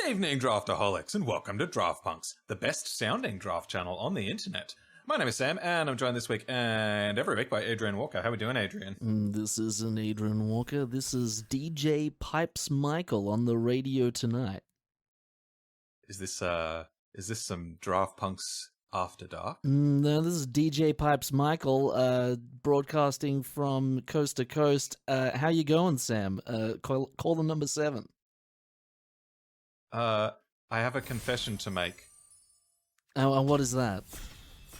evening, Draftaholics, and welcome to Draft Punks, the best sounding draft channel on the internet. My name is Sam, and I'm joined this week and every week by Adrian Walker. How are we doing, Adrian? This isn't Adrian Walker. This is DJ Pipes Michael on the radio tonight. Is this some Draft Punks after dark? No, this is DJ Pipes Michael, broadcasting from coast to coast. How you going, Sam? Call the number 7. I have a confession to make. Oh, what is that?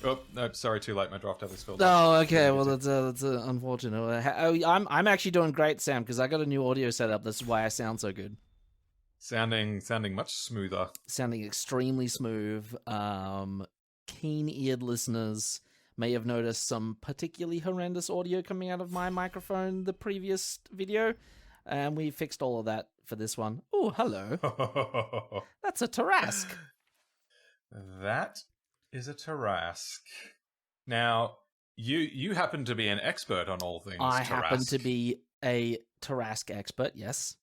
Oh, no, sorry, too late. My draft tab is filled. Oh, okay. Well, that's unfortunate. I'm actually doing great, Sam, because I got a new audio setup. That's why I sound so good. Sounding much smoother. Sounding extremely smooth. Keen-eared listeners may have noticed some particularly horrendous audio coming out of my microphone the previous video, and we fixed all of that for this one. Oh, hello. That's a Tarask. That is a Tarask. Now, you happen to be an expert on all things I Tarask. happen to be a Tarask expert, yes.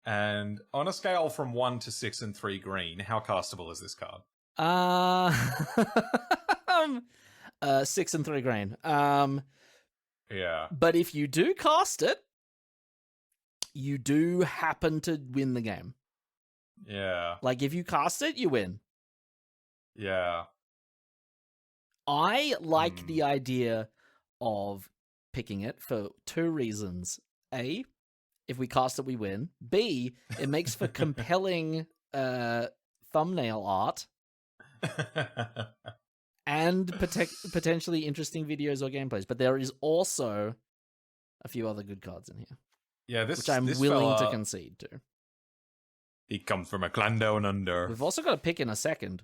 And on a scale from 1 to 6 and 3 green, how castable is this card? 6 and 3 green. Yeah. But if you do cast it, you do happen to win the game. Yeah. Like, if you cast it, you win. Yeah. I like the idea of picking it for 2 reasons. A, if we cast it, we win. B, it makes for compelling thumbnail art. And potentially interesting videos or gameplays. But there is also a few other good cards in here. Yeah, which I'm willing to concede to. He comes from a clan down under. We've also got a pick in a second.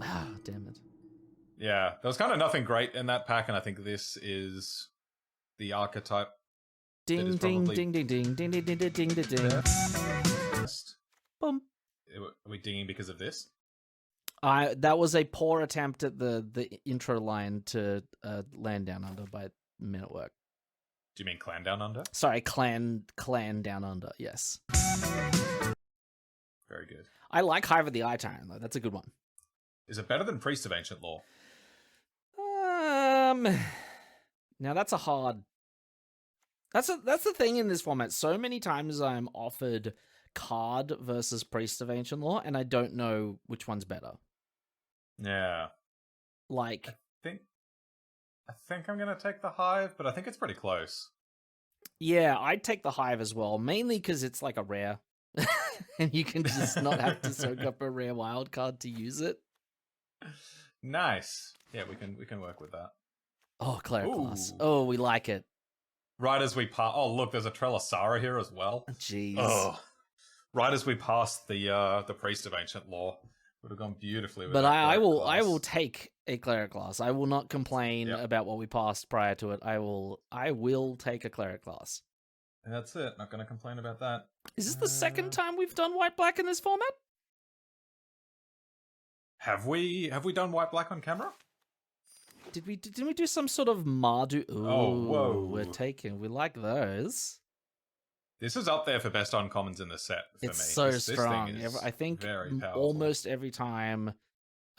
Ah, damn it. Yeah, there was kind of nothing great in that pack, and I think this is the archetype. Ding, ding, ding, ding, ding, ding, ding, ding, ding, ding, ding, ding. Boom. Are we dinging because of this? That was a poor attempt at the intro line to Land Down Under by Men at Work. Do you mean Clan Down Under? Sorry, Clan Down Under, yes. Very good. I like Hive of the Eye Tyrant, though. That's a good one. Is it better than Priest of Ancient Law? Now that's a hard... That's the thing in this format. So many times I'm offered card versus Priest of Ancient Law, and I don't know which one's better. Yeah. Like... I think I'm going to take the Hive, but I think it's pretty close. Yeah, I'd take the Hive as well, mainly because it's like a rare. And you can just not have to soak up a rare wild card to use it. Nice. Yeah, we can work with that. Oh, Cleric class. Oh, we like it. Right as we pass... Oh, look, there's a Trelasara here as well. Jeez. Oh. Right as we passed the Priest of Ancient Law. Would have gone beautifully with But I will class. take a Cleric class. I will not complain about what we passed prior to it. I will take a Cleric class. And that's it. Not going to complain about that. Is this the second time we've done white-black in this format? Have we done white-black on camera? Didn't we do some sort of Mardu? Ooh, oh, whoa. We like those. This is up there for best uncommons in the set for It's me. so This strong. thing is I think very powerful. almost every time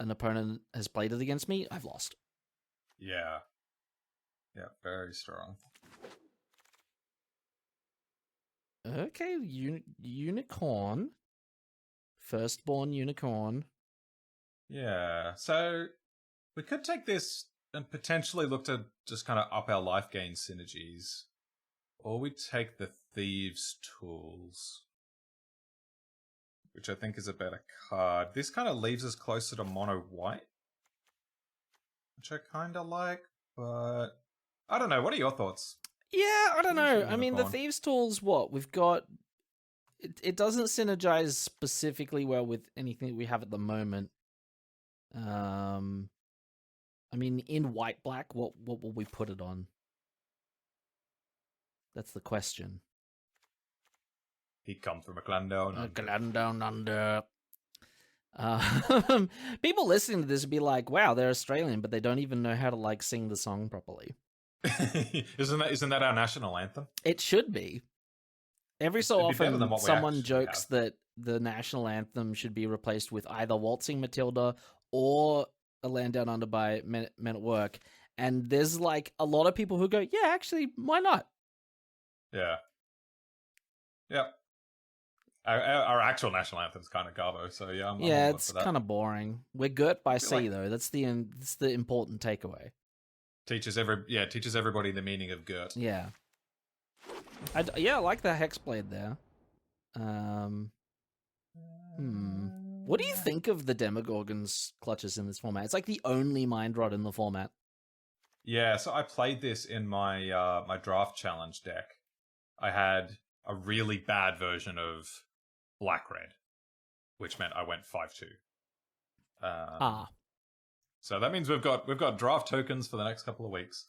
an opponent has played it against me, I've lost. Yeah. Yeah, very strong. Okay, unicorn. Firstborn unicorn. Yeah, so we could take this and potentially look to just kind of up our life gain synergies. Or we take the Thieves' Tools, which I think is a better card. This kind of leaves us closer to mono white, which I kind of like, but I don't know. What are your thoughts? Yeah, I don't know. Unicorn. I mean, the Thieves' Tools, what? We've got... It doesn't synergize specifically well with anything that we have at the moment. I mean, in white-black, what will we put it on? That's the question. He comes from a clan down under. A clan down under. People listening to this would be like, wow, they're Australian, but they don't even know how to, like, sing the song properly. Isn't that our national anthem? It should be. Every so It'd be better often, than what we someone actually jokes have. that the national anthem should be replaced with either Waltzing Matilda or A Land Down Under by Men at Work. And there's like a lot of people who go, yeah, actually, why not? Yeah. Yep. Our actual national anthem's kind of garbo, so yeah, I'm on board It's for that. kind of boring. We're girt by sea, like- though. That's the important takeaway. Teaches everybody the meaning of girt. Yeah. I like the Hexblade there. What do you think of the Demogorgon's clutches in this format? It's like the only Mind Rod in the format. Yeah, so I played this in my my draft challenge deck. I had a really bad version of black red, which meant I went 5-2. So that means we've got draft tokens for the next couple of weeks.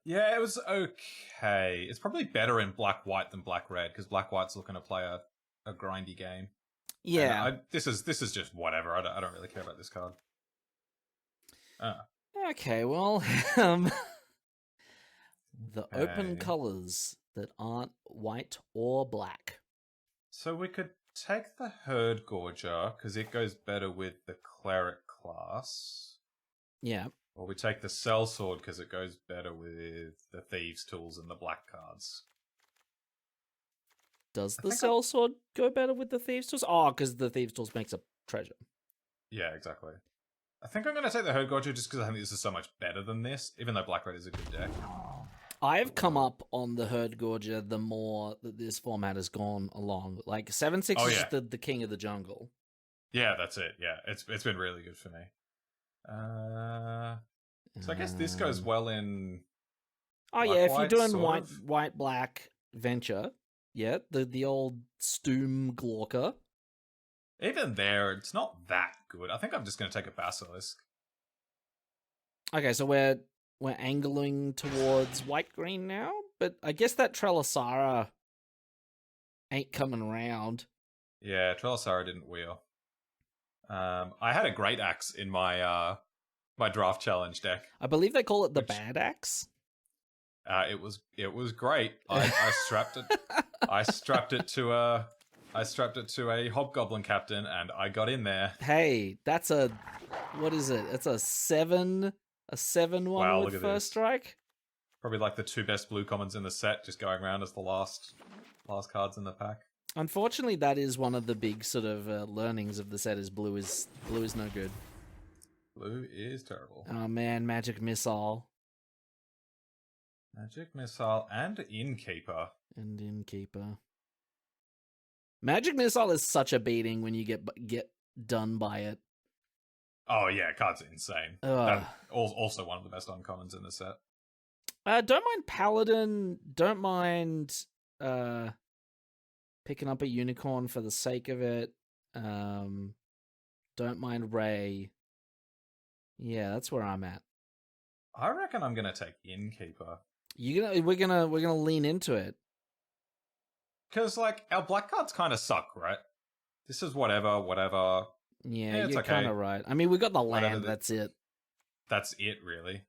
Yeah, it was okay. It's probably better in black white than black red because black white's looking to play a grindy game. Yeah. This is just whatever. I don't really care about this card. Okay, well, the open colors that aren't white or black. So we could take the Herd Gorger because it goes better with the Cleric class. Yeah. Or we take the Sellsword because it goes better with the Thieves' Tools and the black cards. Does the Sellsword go better with the Thieves' Tools? Oh, because the Thieves' Tools makes a treasure. Yeah, exactly. I think I'm going to take the Herd Gorger just because I think this is so much better than this, even though Black Red is a good deck. I've come up on the Herd Gorger the more that this format has gone along. Like 7/6 is just the king of the jungle. Yeah, that's it. Yeah, it's been really good for me. So I guess this goes well in. Oh yeah, if you're doing white black venture, yeah, the old Stoom Glorka. Even there, it's not that good. I think I'm just going to take a Basilisk. Okay, so we're angling towards white green now, but I guess that Trelasara ain't coming around. Yeah, Trelasara didn't wheel. I had a Great Axe in my my draft challenge deck. I believe they call it the Bad Axe. It was great. I strapped it. I strapped it to a Hobgoblin captain, and I got in there. Hey, that's what is it? It's a 7/1 with first strike. Probably like the two best blue commons in the set, just going around as the last cards in the pack. Unfortunately, that is one of the big sort of learnings of the set. Is blue is no good. Blue is terrible. Oh man, Magic Missile. Magic Missile and Innkeeper. Magic Missile is such a beating when you get done by it. Oh yeah, cards are insane. Also one of the best uncommons in the set. Don't mind Paladin. Don't mind picking up a Unicorn for the sake of it. Don't mind Ray. Yeah, that's where I'm at. I reckon I'm gonna take Innkeeper. We're gonna lean into it. Because like our black cards kind of suck, right? This is whatever. Yeah, you're kind of right. I mean, we got the land. That's it. That's it, really.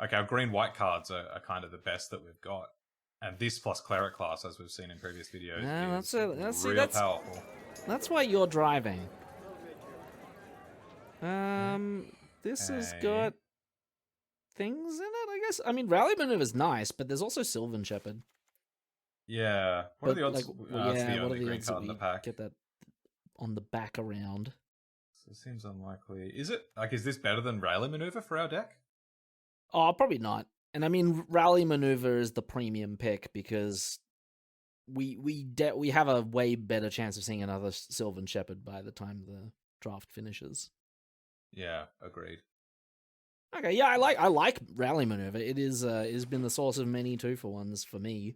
Like our green-white cards are kind of the best that we've got, and this plus Cleric class, as we've seen in previous videos, is real powerful. That's why you're driving. This has got things in it, I guess. I mean, Rally Maneuver's nice, but there's also Sylvan Shepherd. Yeah. What are the odds? That's the only green card in the pack. Get that on the back around. So it seems unlikely. Is it is this better than Rally Maneuver for our deck? Oh, probably not. And I mean, Rally Maneuver is the premium pick because we have a way better chance of seeing another Sylvan Shepherd by the time the draft finishes. Yeah, agreed. Okay, yeah, I like Rally Maneuver. It is has been the source of many 2-for-1s for me.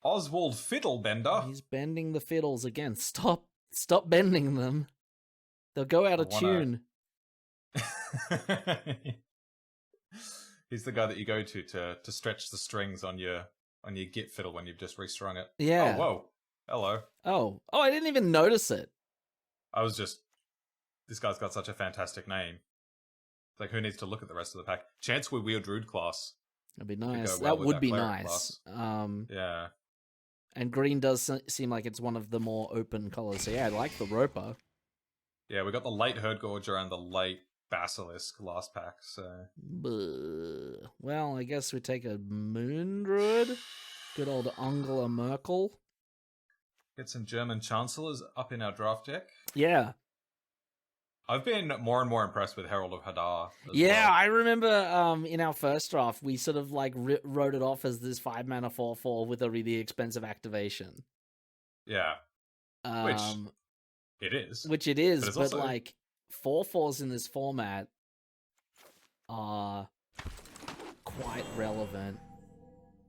Oswald Fiddlebender. He's bending the fiddles again. Stop bending them. They'll go out of tune. He's the guy that you go to stretch the strings on your Git fiddle when you've just restrung it. Yeah. Oh, whoa. Hello. Oh, I didn't even notice it. This guy's got such a fantastic name. Like, who needs to look at the rest of the pack? Chance we wield Druid class. That'd be nice. well That with would that be cleric nice. Yeah. And green does seem like it's one of the more open colors. So yeah, I like the Roper. Yeah, we got the late Herdgorger and the late Basilisk last pack, so... Well, I guess we take a Moon Druid. Good old Angela Merkel. Get some German Chancellors up in our draft deck. Yeah. I've been more and more impressed with Herald of Hadar. Yeah, well. I remember in our first draft, we sort of like wrote it off as this 5-mana 4/4 with a really expensive activation. Yeah. Which it is. Which it is, but also... like 4/4s in this format are quite relevant.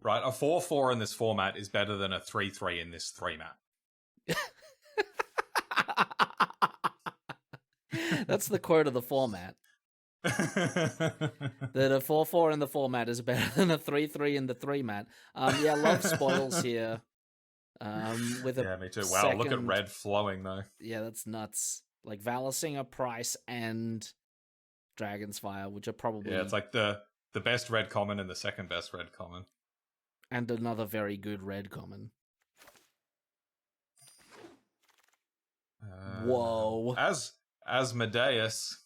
Right, a 4/4 in this format is better than a 3/3 in this 3-mat. That's the quote of the format. That a 4/4 in the format is better than a 3/3 in the 3-mat. Yeah, love spoils here. With a me too. Wow, look at red flowing though. Yeah, that's nuts. Like Valisinger, Price, and Dragon's Fire, which are probably it's like the best red common and the second best red common, and another very good red common. Whoa! Asmodeus.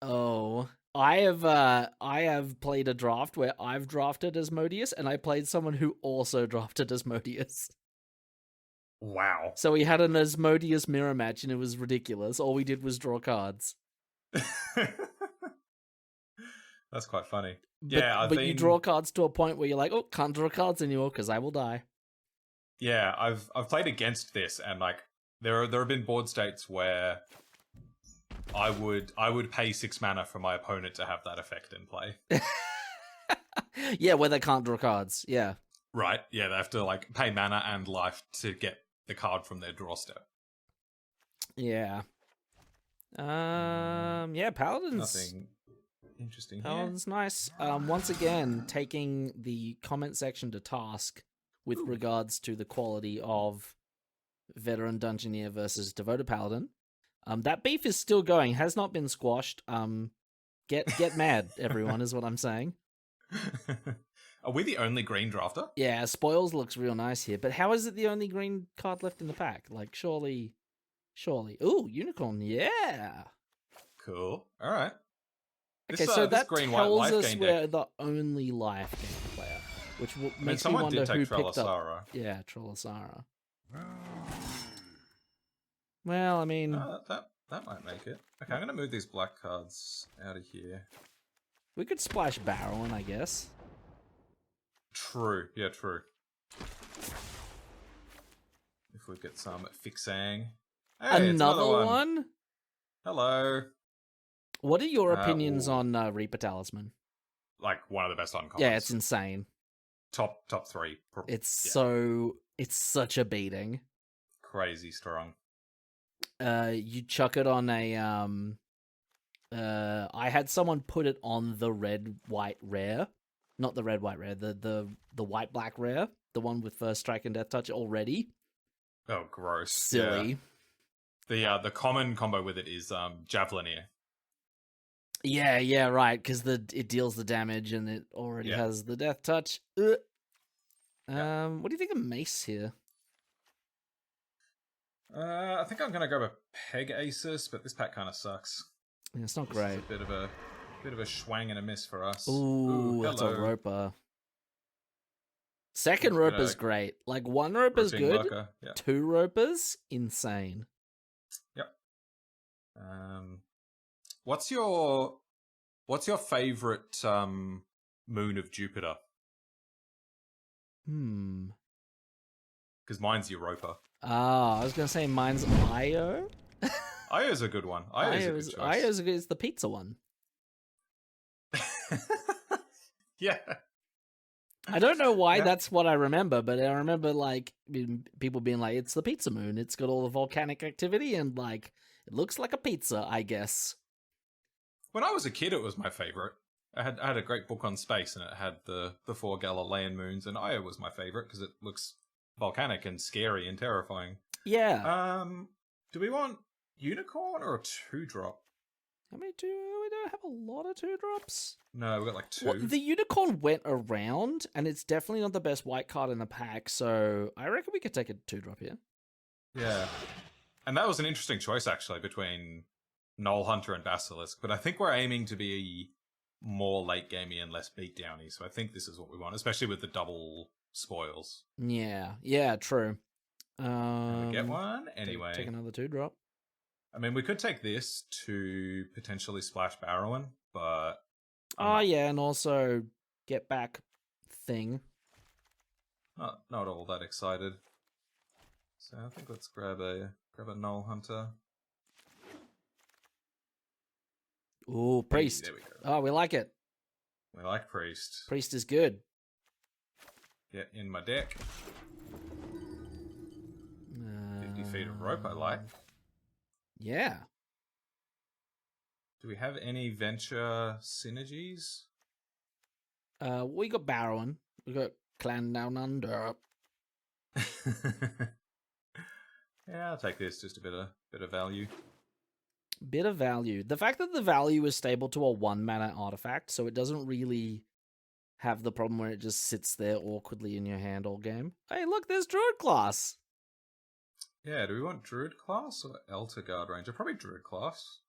Oh, I have played a draft where I've drafted Asmodeus, and I played someone who also drafted Asmodeus. Wow. So we had an Asmodeus mirror match, and it was ridiculous. All we did was draw cards. That's quite funny. But you draw cards to a point where you're like, oh, can't draw cards anymore because I will die. Yeah, I've played against this, and like there have been board states where I would pay 6 mana for my opponent to have that effect in play. Yeah, where they can't draw cards. Yeah. Right. Yeah, they have to like pay mana and life to get the card from their draw step. Yeah. Yeah, Paladin's nothing interesting here. Paladin's nice. Once again, taking the comment section to task with regards to the quality of Veteran Dungeoneer versus Devoted Paladin. That beef is still going, has not been squashed. Get mad, everyone, is what I'm saying. Are we the only green drafter? Yeah, Spoils looks real nice here, but how is it the only green card left in the pack? Like, surely. Ooh, Unicorn, yeah. Cool. All right. Okay, so that tells us we're the only life game player, which makes me wonder who picked up. Yeah, Trollasara. Well, I mean, that might make it. Okay, I'm gonna move these black cards out of here. We could splash Barrowin, I guess. True. Yeah, true. If we get some Fixang. Hey, another one? Hello. What are your opinions on Reaper Talisman? Like one of the best uncommons. Yeah, it's insane. Top 3. It's such a beating. Crazy strong. You chuck it on a I had someone put it on the red-white rare. Not the red-white rare, the white-black rare. The one with first strike and death touch already. Oh, gross. Silly. Yeah. The common combo with it is Javelineer. Yeah, right, because it deals the damage and it already has the death touch. What do you think of Mace here? I think I'm gonna go with Pegasus, but this pack kind of sucks. Yeah, it's not great. It's a bit of a swang and a miss for us. Ooh, that's a Roper. Second Roper's great. Like, one Roper's good. Yeah. 2 Ropers, insane. Yep. What's your favorite moon of Jupiter? Because mine's Europa. I was gonna say mine's Io. Io's a good one. Io's a good. It's the pizza one. Yeah. I don't know why that's what I remember, but I remember like people being like, "It's the pizza moon. It's got all the volcanic activity and like it looks like a pizza." I guess. When I was a kid, it was my favorite. I had a great book on space, and it had the 4 Galilean moons, and Io was my favorite because it looks volcanic and scary and terrifying. Yeah. Do we want unicorn or a 2-drop? How many two? We don't have a lot of 2-drops. No, we got like 2. Well, the unicorn went around, and it's definitely not the best white card in the pack, so I reckon we could take a 2-drop here. Yeah. And that was an interesting choice, actually, between Null Hunter and Basilisk, but I think we're aiming to be more late gamey and less beatdowny, so I think this is what we want, especially with the double spoils. Yeah, true. Can we get one? Anyway. Take another 2-drop. I mean, we could take this to potentially splash Barrowan, but... Oh, yeah, and also get back thing. Not all that excited. So I think let's grab a Null Hunter. Ooh, Priest. Hey, there we go. Oh, we like it. We like Priest. Priest is good. Get in my deck. 50 feet of rope, I like. Yeah. Do we have any venture synergies? We got Barrowan. We got Clan Down Under. Yeah, I'll take this. Just a bit of value. Bit of value. The fact that the value is stable to a 1-mana artifact, so it doesn't really have the problem where it just sits there awkwardly in your hand all game. Hey, look, there's Druid class. Yeah, do we want Druid class or Elder Guard Ranger? Probably Druid class.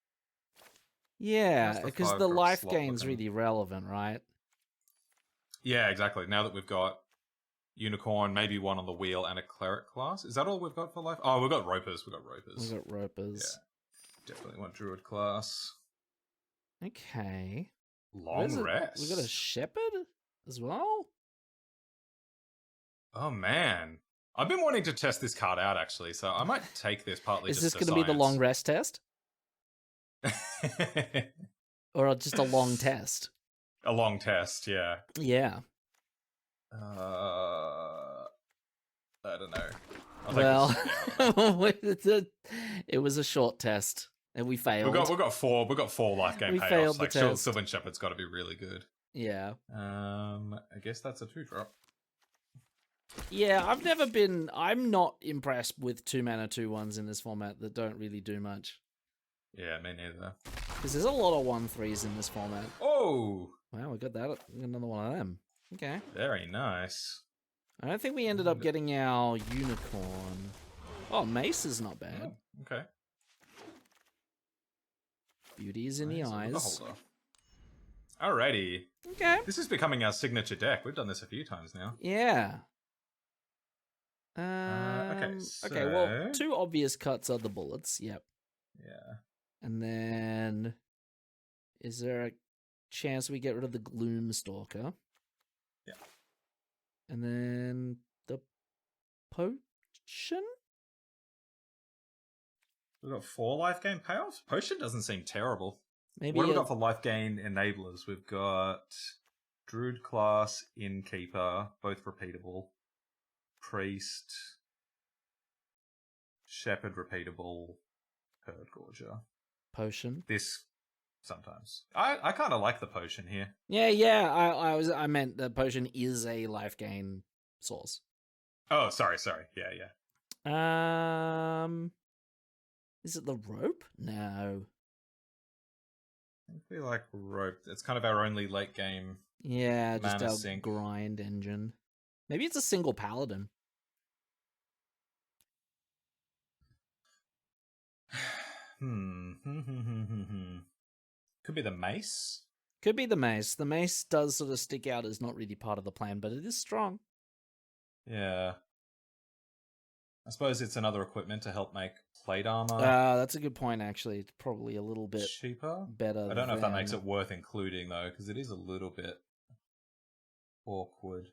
Yeah, because the life slot gain's looking. really relevant, right? Yeah, exactly. Now that we've got Unicorn, maybe one on the wheel, and a Cleric class. Is that all we've got for life? Oh, we've got Ropers. We got Ropers. Yeah, definitely want Druid class. Okay. Long rest. We got a Shepherd as well? Oh, man. I've been wanting to test this card out, actually, so I might take this partly Is just this going to be the long rest test? Or just a long test? A long test, yeah. Yeah. I don't know. Well, it was a short test, and we failed. We got 4 life game We payoffs. failed the Like test. Sylvan Shepherd's got to be really good. Yeah. I guess that's a 2-drop. Yeah, I'm not impressed with 2-mana 2/1s in this format that don't really do much. Yeah, me neither. Because there's a lot of 1/3s in this format. Oh! Wow, we got that. We got another one of them. Okay. Very nice. I don't think we ended up getting our unicorn. Oh, Mace is not bad. Oh, okay. Beauty is in the eyes. Alrighty. Okay. This is becoming our signature deck. We've done this a few times now. Yeah. Okay, Okay, well, 2 obvious cuts are the bullets. Yep. Yeah. And then, is there a chance we get rid of the Gloom Stalker? Yeah. And then the Potion? We've got 4 life gain payoffs? Potion doesn't seem terrible. Maybe What have we got for life gain enablers? We've got Druid class, Innkeeper, both repeatable. Priest, Shepherd repeatable, Herd Gorger. Potion. This sometimes. I kind of like the potion here. Yeah. I meant the Potion is a life gain source. Oh, sorry. Yeah. Is it the rope? No. I feel like rope. It's kind of our only late game. Yeah, just Mana our sink. grind engine. Maybe it's a single paladin. Could be the mace. Could be the mace. The mace does sort of stick out as not really part of the plan, but it is strong. Yeah. I suppose it's another equipment to help make plate armor That's a good point, actually. It's probably a little bit cheaper. better. I don't know if that makes it worth including, though, because it is a little bit awkward.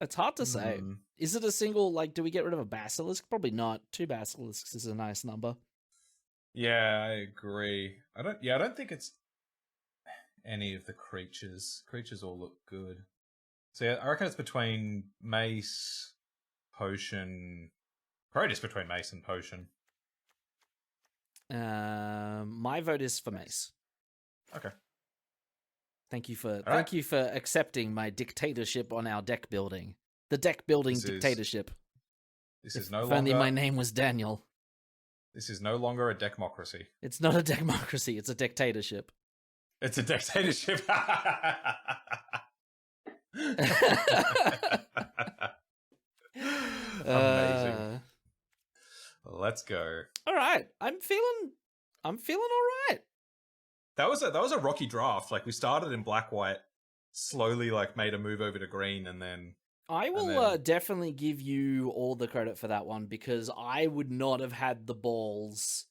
It's hard to say. Is it a single, like, do we get rid of a basilisk? Probably not. 2 basilisks is a nice number. Yeah, I agree. I don't think it's any of the creatures. Creatures all look good. So yeah, I reckon it's between mace, potion. Probably just between mace and potion. My vote is for mace. Okay. Thank you for accepting my dictatorship on our deck building. The deck building dictatorship. This is no If longer. only my name was Daniel. This is no longer a deckmocracy. It's not a democracy, it's a dictatorship. It's a dictatorship. Amazing. Let's go. All right. I'm feeling all right. That was a rocky draft. Like we started in black-white, slowly like made a move over to green, and then I will definitely give you all the credit for that one, because I would not have had the balls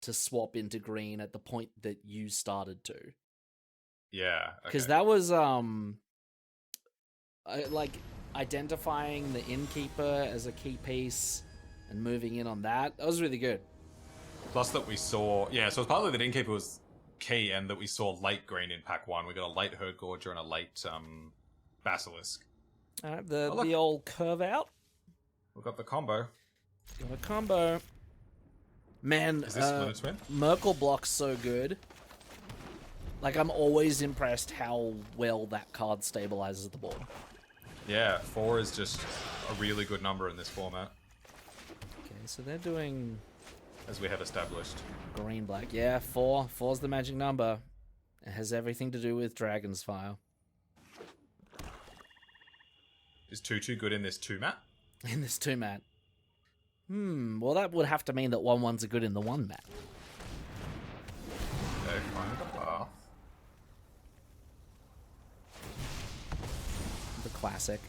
to swap into green at the point that you started to. Yeah, because that was like identifying the innkeeper as a key piece and moving in on that. That was really good. Plus that we saw, so it's partly that innkeeper was key, and that we saw late green in pack 1. We got a late herd gorger and a late basilisk. The old curve out. We've got the combo. Got a combo. Man, is this Limit Twin? Merkle block's so good. Like, I'm always impressed how well that card stabilizes the board. Yeah, 4 is just a really good number in this format. Okay, so they're doing... as we have established. Green-black. Yeah, 4. 4's the magic number. It has everything to do with Dragon's Fire. Is 2/2 good in this 2-mat? In this 2-mat. Well, that would have to mean that 1/1s are good in the 1-mat. Okay, find the path. The classic.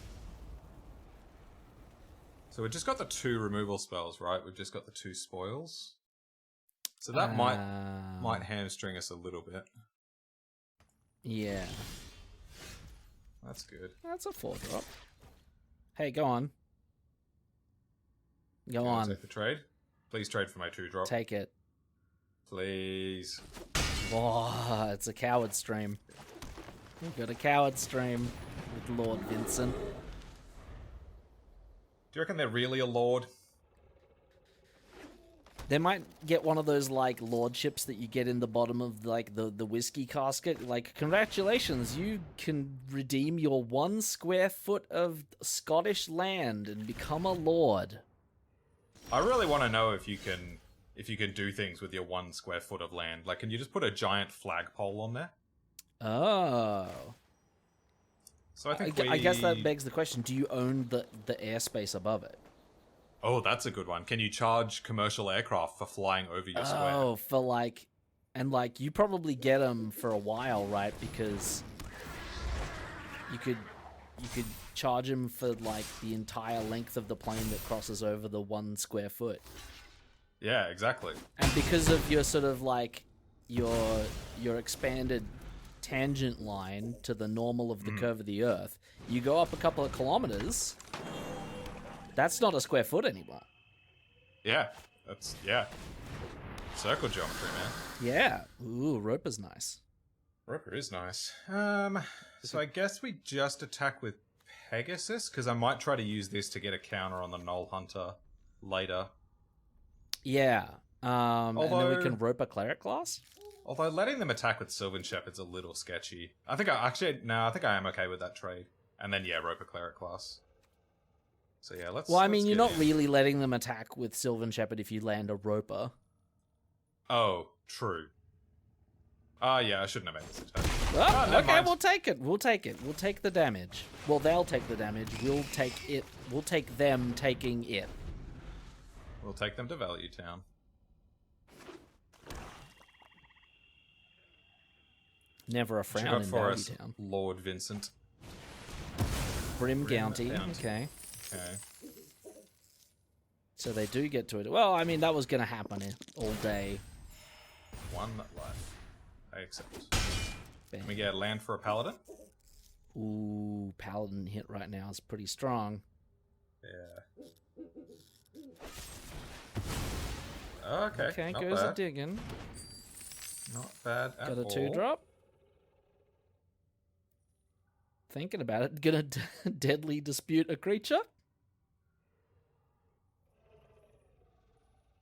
So we've just got the 2 removal spells, right? We've just got the 2 spoils. So that might hamstring us a little bit. Yeah. That's good. That's a 4-drop. Hey, go on. Go on. Take the trade. Please trade for my 2-drop. Take it. Please. Oh, it's a coward stream. We've got a coward stream with Lord Vincent. Do you reckon they're really a lord? They might get one of those, like, lordships that you get in the bottom of, like, the whiskey casket. Like, congratulations, you can redeem your 1 square foot of Scottish land and become a lord. I really want to know if you can do things with your 1 square foot of land. Like, can you just put a giant flagpole on there? Oh. So I guess that begs the question, do you own the airspace above it? Oh, that's a good one. Can you charge commercial aircraft for flying over your square? Oh, for like... And like, you probably get them for a while, right? Because you could charge them for like the entire length of the plane that crosses over the 1 square foot. Yeah, exactly. And because of your sort of like your expanded tangent line to the normal of the curve of the Earth, you go up a couple of kilometers. That's not a square foot anymore. Yeah, circle geometry, man. Yeah. Ooh, Roper's nice. Roper is nice. So I guess we just attack with Pegasus, because I might try to use this to get a counter on the Null Hunter later. Yeah. And then we can Roper Cleric class? Although letting them attack with Sylvan Shepherd's a little sketchy. I think I am okay with that trade. And then, yeah, Roper Cleric class. So yeah, let's... Well, I mean, you're not really letting them attack with Sylvan Shepherd if you land a Roper. Oh, true. Yeah, I shouldn't have made this attack. Oh, okay, we'll take it. We'll take it. We'll take the damage. Well, they'll take the damage. We'll take it. We'll take them taking it. We'll take them to Value Town. Never a frown in Value Town. Lord Vincent. Brim County. Okay. Okay. So they do get to it. Well, I mean, that was going to happen all day. 1 life. I accept. Bam. Can we get land for a paladin? Ooh, paladin hit right now is pretty strong. Yeah. Okay. Okay, not goes bad. a digging. Not bad at all. Got a 2-drop. Thinking about it, gonna deadly dispute a creature.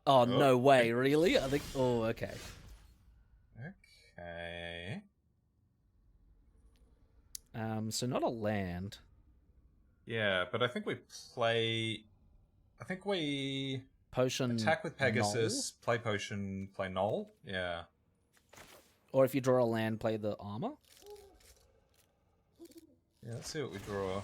Oh, no way, really? I think... Oh, okay. Okay. So not a land. Yeah, but I think we play... I think we... potion. Attack with Pegasus, play potion, play Null. Yeah. Or if you draw a land, play the armor. Yeah, let's see what we draw.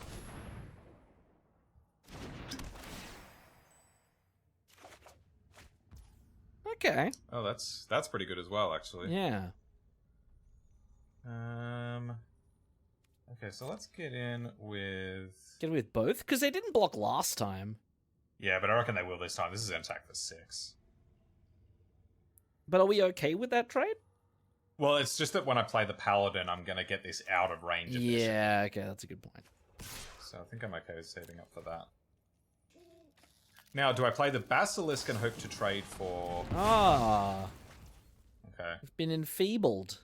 Okay. Oh, that's pretty good as well, actually. Yeah. Okay, so let's get in with... Get it with both? Because they didn't block last time. Yeah, but I reckon they will this time. This is an attack for 6. But are we okay with that trade? Well, it's just that when I play the Paladin, I'm going to get this out of range of this. Yeah, okay, that's a good point. So I think I'm okay with saving up for that. Now, do I play the Basilisk and hope to trade for... Ah. Okay. We've been enfeebled.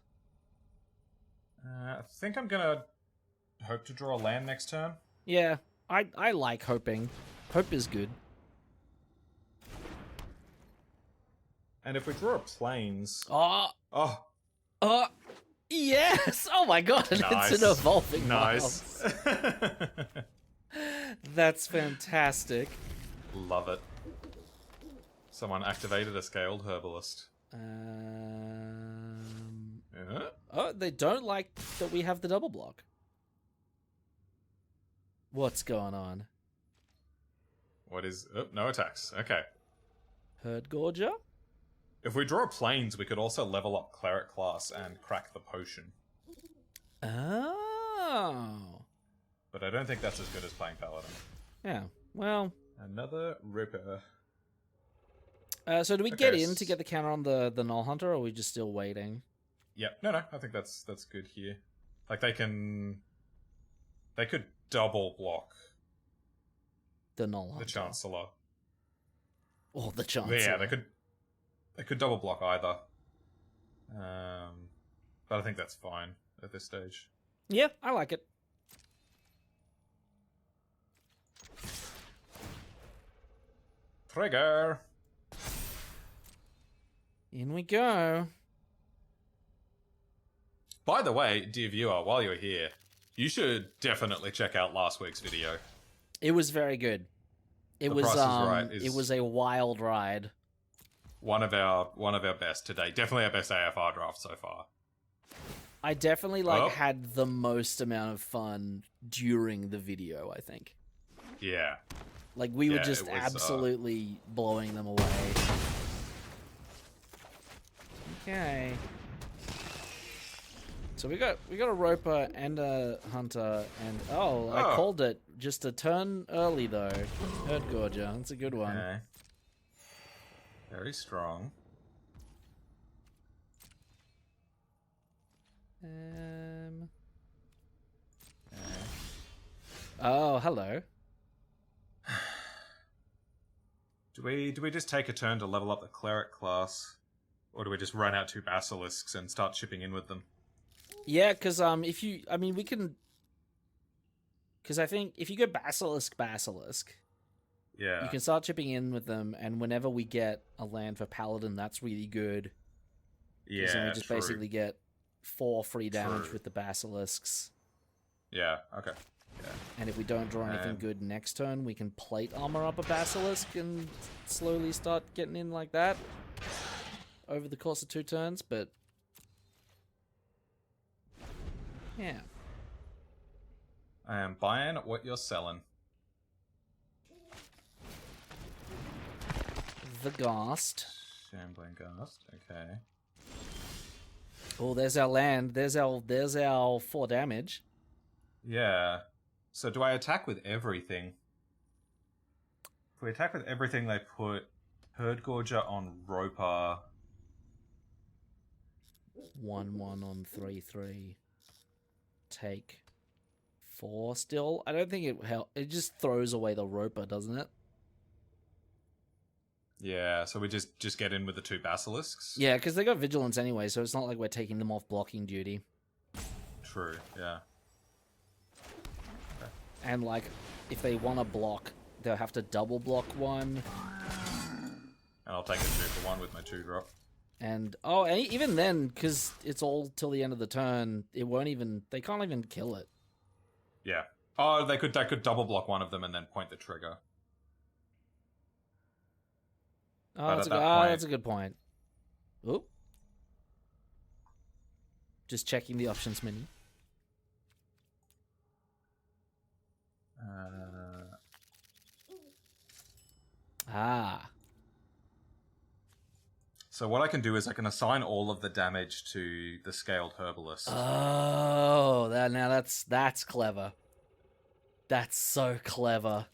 I think I'm going to hope to draw a land next turn. Yeah, I like hoping. Hope is good. And if we draw a Plains... Oh. Oh. Oh. Yes! Oh my god, Nice. it's an evolving Nice. Wilds. That's fantastic. Love it. Someone activated a Scaled Herbalist. Yeah? Oh, they don't like that we have the double block. What's going on? What is... Oh, no attacks. Okay. Herd Gorger? If we draw Plains, we could also level up Cleric class and crack the potion. Oh. But I don't think that's as good as playing Paladin. Yeah, well... Another Ripper. So do we get in to get the counter on the Null Hunter, or are we just still waiting? Yep. No, I think that's good here. Like, they could double block The Null Hunter. the Chancellor. Oh, the Chancellor. Yeah, they could double block either. But I think that's fine at this stage. Yeah, I like it. Trigger! In we go. By the way, dear viewer, while you're here, you should definitely check out last week's video. It was very good. It The was Price is Right it was a wild ride. One of our best today. Definitely our best AFR draft so far. I definitely had the most amount of fun during the video, I think. Yeah. Like we were Yeah, just it was, absolutely blowing them away. Okay. So we got a Roper and a Hunter, and I called it just a turn early though. Herd Gorger, that's a good one. Okay. Very strong. Oh, hello. Do we just take a turn to level up the Cleric class? Or do we just run out 2 Basilisks and start chipping in with them? Yeah, because we can... Because I think if you go Basilisk, Yeah. you can start chipping in with them, and whenever we get a land for Paladin, that's really good. Yeah, then we just true. basically get 4 free damage True. with the Basilisks. Yeah, okay. Yeah. And if we don't draw anything good next turn, we can plate armor up a Basilisk and slowly start getting in like that over the course of 2 turns, but... yeah. I am buying what you're selling. The Ghast. Shambling Ghast, okay. Oh, there's our land. There's our 4 damage. Yeah. So do I attack with everything? If we attack with everything, they put Herd Gorger on Roper. 1/1 on 3/3. Take 4 still. I don't think it help. It just throws away the Roper, doesn't it? Yeah, so we just get in with the 2 Basilisks? Yeah, because they got Vigilance anyway, so it's not like we're taking them off blocking duty. True, yeah. And like, if they want to block, they'll have to double block 1. And I'll take a 2 for 1 with my 2-drop. And even then, because it's all till the end of the turn, it won't even. They can't even kill it. Yeah. Oh, they could double block one of them and then point the trigger. But at that point, that's a good point. Oh. Just checking the options menu. So what I can do is I can assign all of the damage to the scaled herbalist. Oh, that's clever. That's so clever.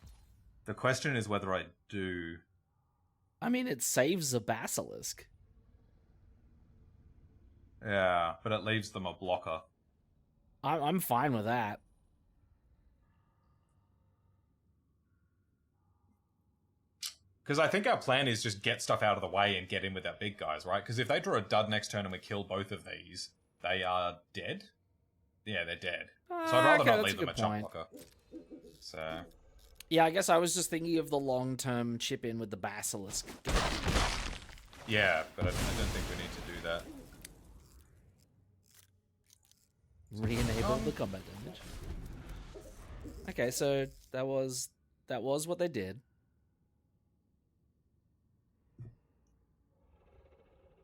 The question is whether I do. I mean, it saves a basilisk. Yeah, but it leaves them a blocker. I'm fine with that. Because I think our plan is just get stuff out of the way and get in with our big guys, right? Because if they draw a dud next turn and we kill both of these, they are dead? Yeah, they're dead. So I'd rather not leave them a chump blocker. So... Yeah, I guess I was just thinking of the long-term chip in with the basilisk. Yeah, but I don't think we need to do that. Re-enable the combat damage. Okay, so that was what they did.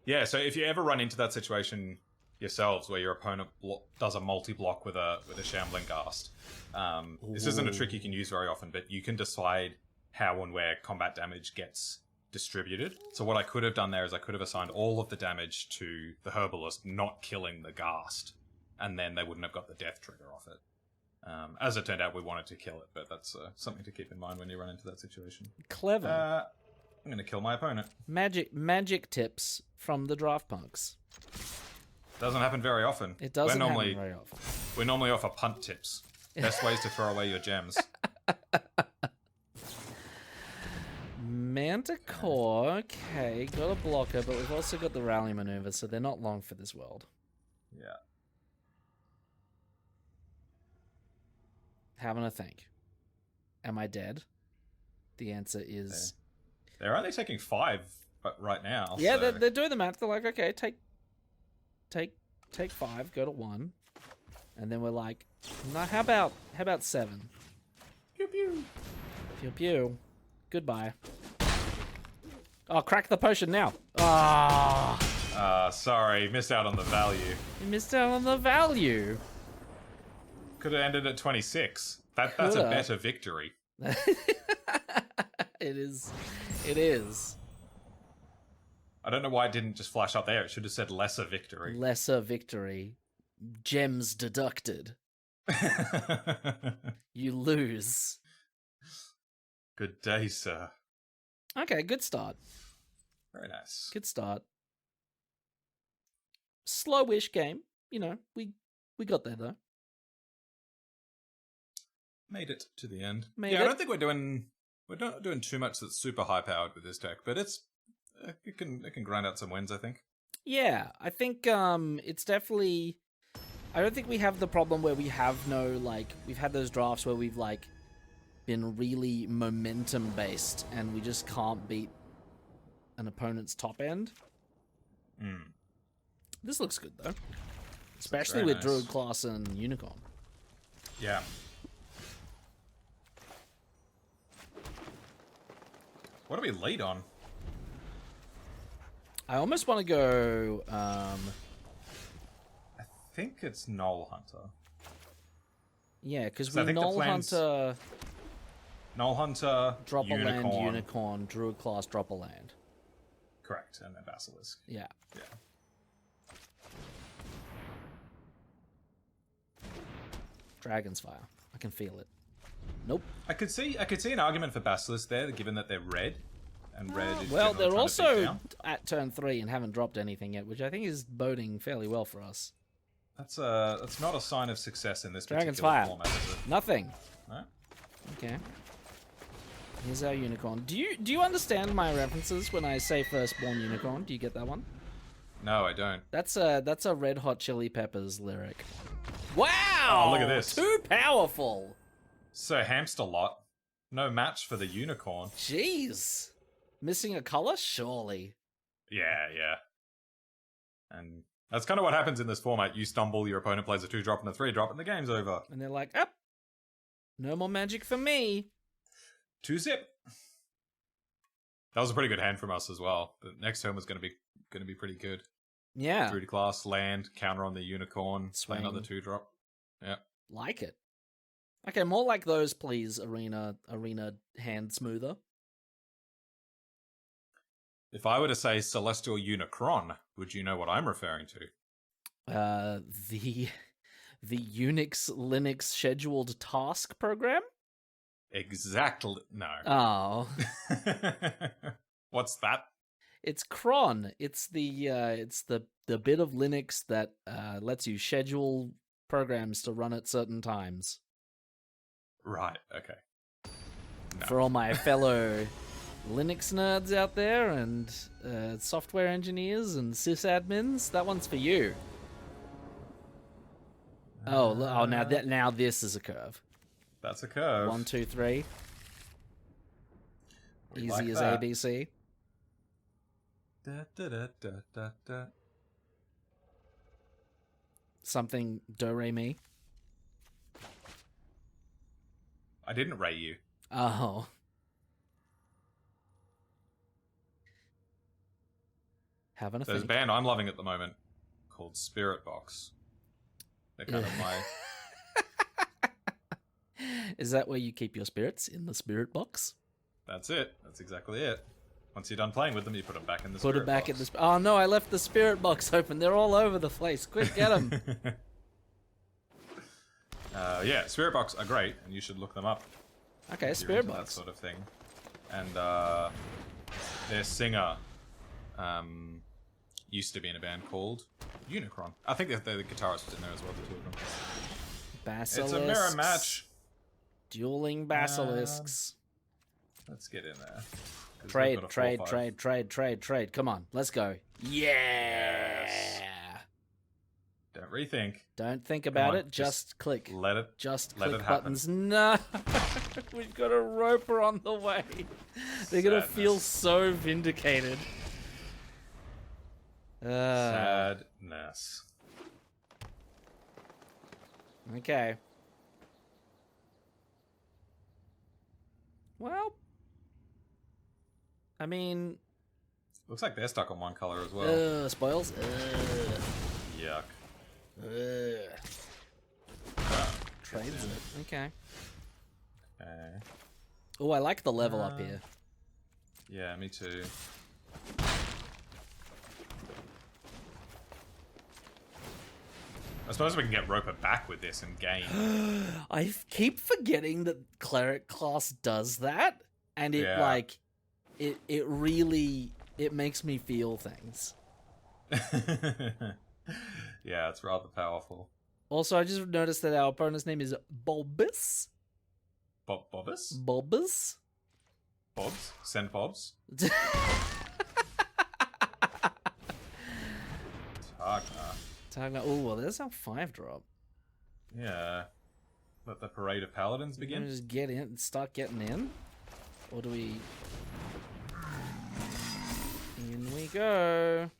Yeah, so if you ever run into that situation yourselves where your opponent does a multi-block with a Shambling Ghast, this isn't a trick you can use very often, but you can decide how and where combat damage gets distributed. So what I could have done there is I could have assigned all of the damage to the Herbalist, not killing the Ghast, and then they wouldn't have got the death trigger off it. As it turned out, we wanted to kill it, but that's something to keep in mind when you run into that situation. Clever. I'm going to kill my opponent. Magic tips from the Draft Punks. Doesn't happen very often. It doesn't happen very often. We normally offer punt tips. Best ways to throw away your gems. Manticore, okay, got a blocker, but we've also got the rally maneuver, so they're not long for this world. Yeah. Having a think. Am I dead? The answer is... They're only taking 5 right now. Yeah, so... they're doing the math. They're like, okay, take 5, go to 1. And then we're like, no, how about 7? Pew pew. Pew pew. Goodbye. Oh, crack the potion now. Ah. Sorry, missed out on the value. You missed out on the value. Could have ended at 26. That's a better victory. It is. It is. I don't know why it didn't just flash up there. It should have said lesser victory. Lesser victory. Gems deducted. You lose. Good day, sir. Okay, good start. Very nice. Good start. Slowish game. You know, we got there though. Made it to the end. I don't think we're not doing too much that's super high powered with this deck, but it can grind out some wins, I think. Yeah, I think it's definitely. I don't think we have the problem where we have no we've had those drafts where we've been really momentum based and we just can't beat an opponent's top end. This looks good though, especially with Druid class and Unicorn. Yeah. What do we lead on? I almost want to go... I think it's Null Hunter. Yeah, because we Null Hunter... Null Hunter, drop a land, Unicorn, Druid class, drop a land. Correct, and then Basilisk. Yeah. Yeah. Dragon's Fire. I can feel it. Nope. I could see an argument for Basilisk there, given that they're red, and red is well, they're also at turn 3 and haven't dropped anything yet, which I think is boding fairly well for us. That's not a sign of success in this Dragon's particular Fire. format, is it? Nothing. No? Okay. Here's our Unicorn. Do you understand my references when I say Firstborn Unicorn? Do you get that one? No, I don't. That's a Red Hot Chili Peppers lyric. Wow! Oh, look at this. Too powerful. So hamster lot. No match for the Unicorn. Jeez. Missing a color? Surely. Yeah. And that's kind of what happens in this format. You stumble, your opponent plays a 2-drop and a 3-drop, and the game's over. And they're like, up. No more magic for me. 2-zip. That was a pretty good hand from us as well. The next turn was going to be pretty good. Yeah. 3 to class, land, counter on the unicorn, Swing. play another 2-drop. Yeah. Like it. Okay, more like those, please, arena hand smoother. If I were to say Celestial Unicron, would you know what I'm referring to? The Unix Linux scheduled task program? Exactly. No. Oh. What's that? It's cron. It's the bit of Linux that lets you schedule programs to run at certain times. Right, okay. No. For all my fellow Linux nerds out there and software engineers and sysadmins, that one's for you. Now this is a curve. That's a curve. 1, 2, 3. We Easy like as that. ABC. Da, da, da, da, da, da. Something do re mi. I didn't rate you. Oh. Having a There's a think. band I'm loving at the moment called Spirit Box. They're kind of my... Is that where you keep your spirits? In the spirit box? That's it. That's exactly it. Once you're done playing with them, you put them back in the Put spirit it back box. in the... Oh no, I left the spirit box open. They're all over the place. Quick, get them. Yeah, Spirit Box are great, and you should look them up. Okay, If you're spirit into box. that sort of thing. And their singer used to be in a band called Unicron. I think they're the guitarist was in there as well, the two of them. Basilisks. It's a mirror match. Dueling basilisks. Let's get in there. 'Cause Trade, we've got a 4-5. trade. Come on, let's go. Yeah. Don't rethink. Don't think about on, it. Just click. Let it. Just let click it happen. buttons. No, we've got a roper on the way. They're gonna feel so vindicated. Sadness. Okay. Well, I mean, Looks like they're stuck on one color as well. spoils. Yuck. Trades it. Okay. Okay. Oh, I like the level up here. Yeah, me too. I suppose we can get Roper back with this and gain. I keep forgetting that cleric class does that, and it Yeah. like, it really makes me feel things. Yeah, it's rather powerful. Also, I just noticed that our opponent's name is Bulbous. Bobbus? Bulbous. Bobs? Send Bobs? Tagna. Oh, well, there's our 5-drop. Yeah. Let the parade of paladins We're gonna begin. just get in, start getting in, or do we? In we go.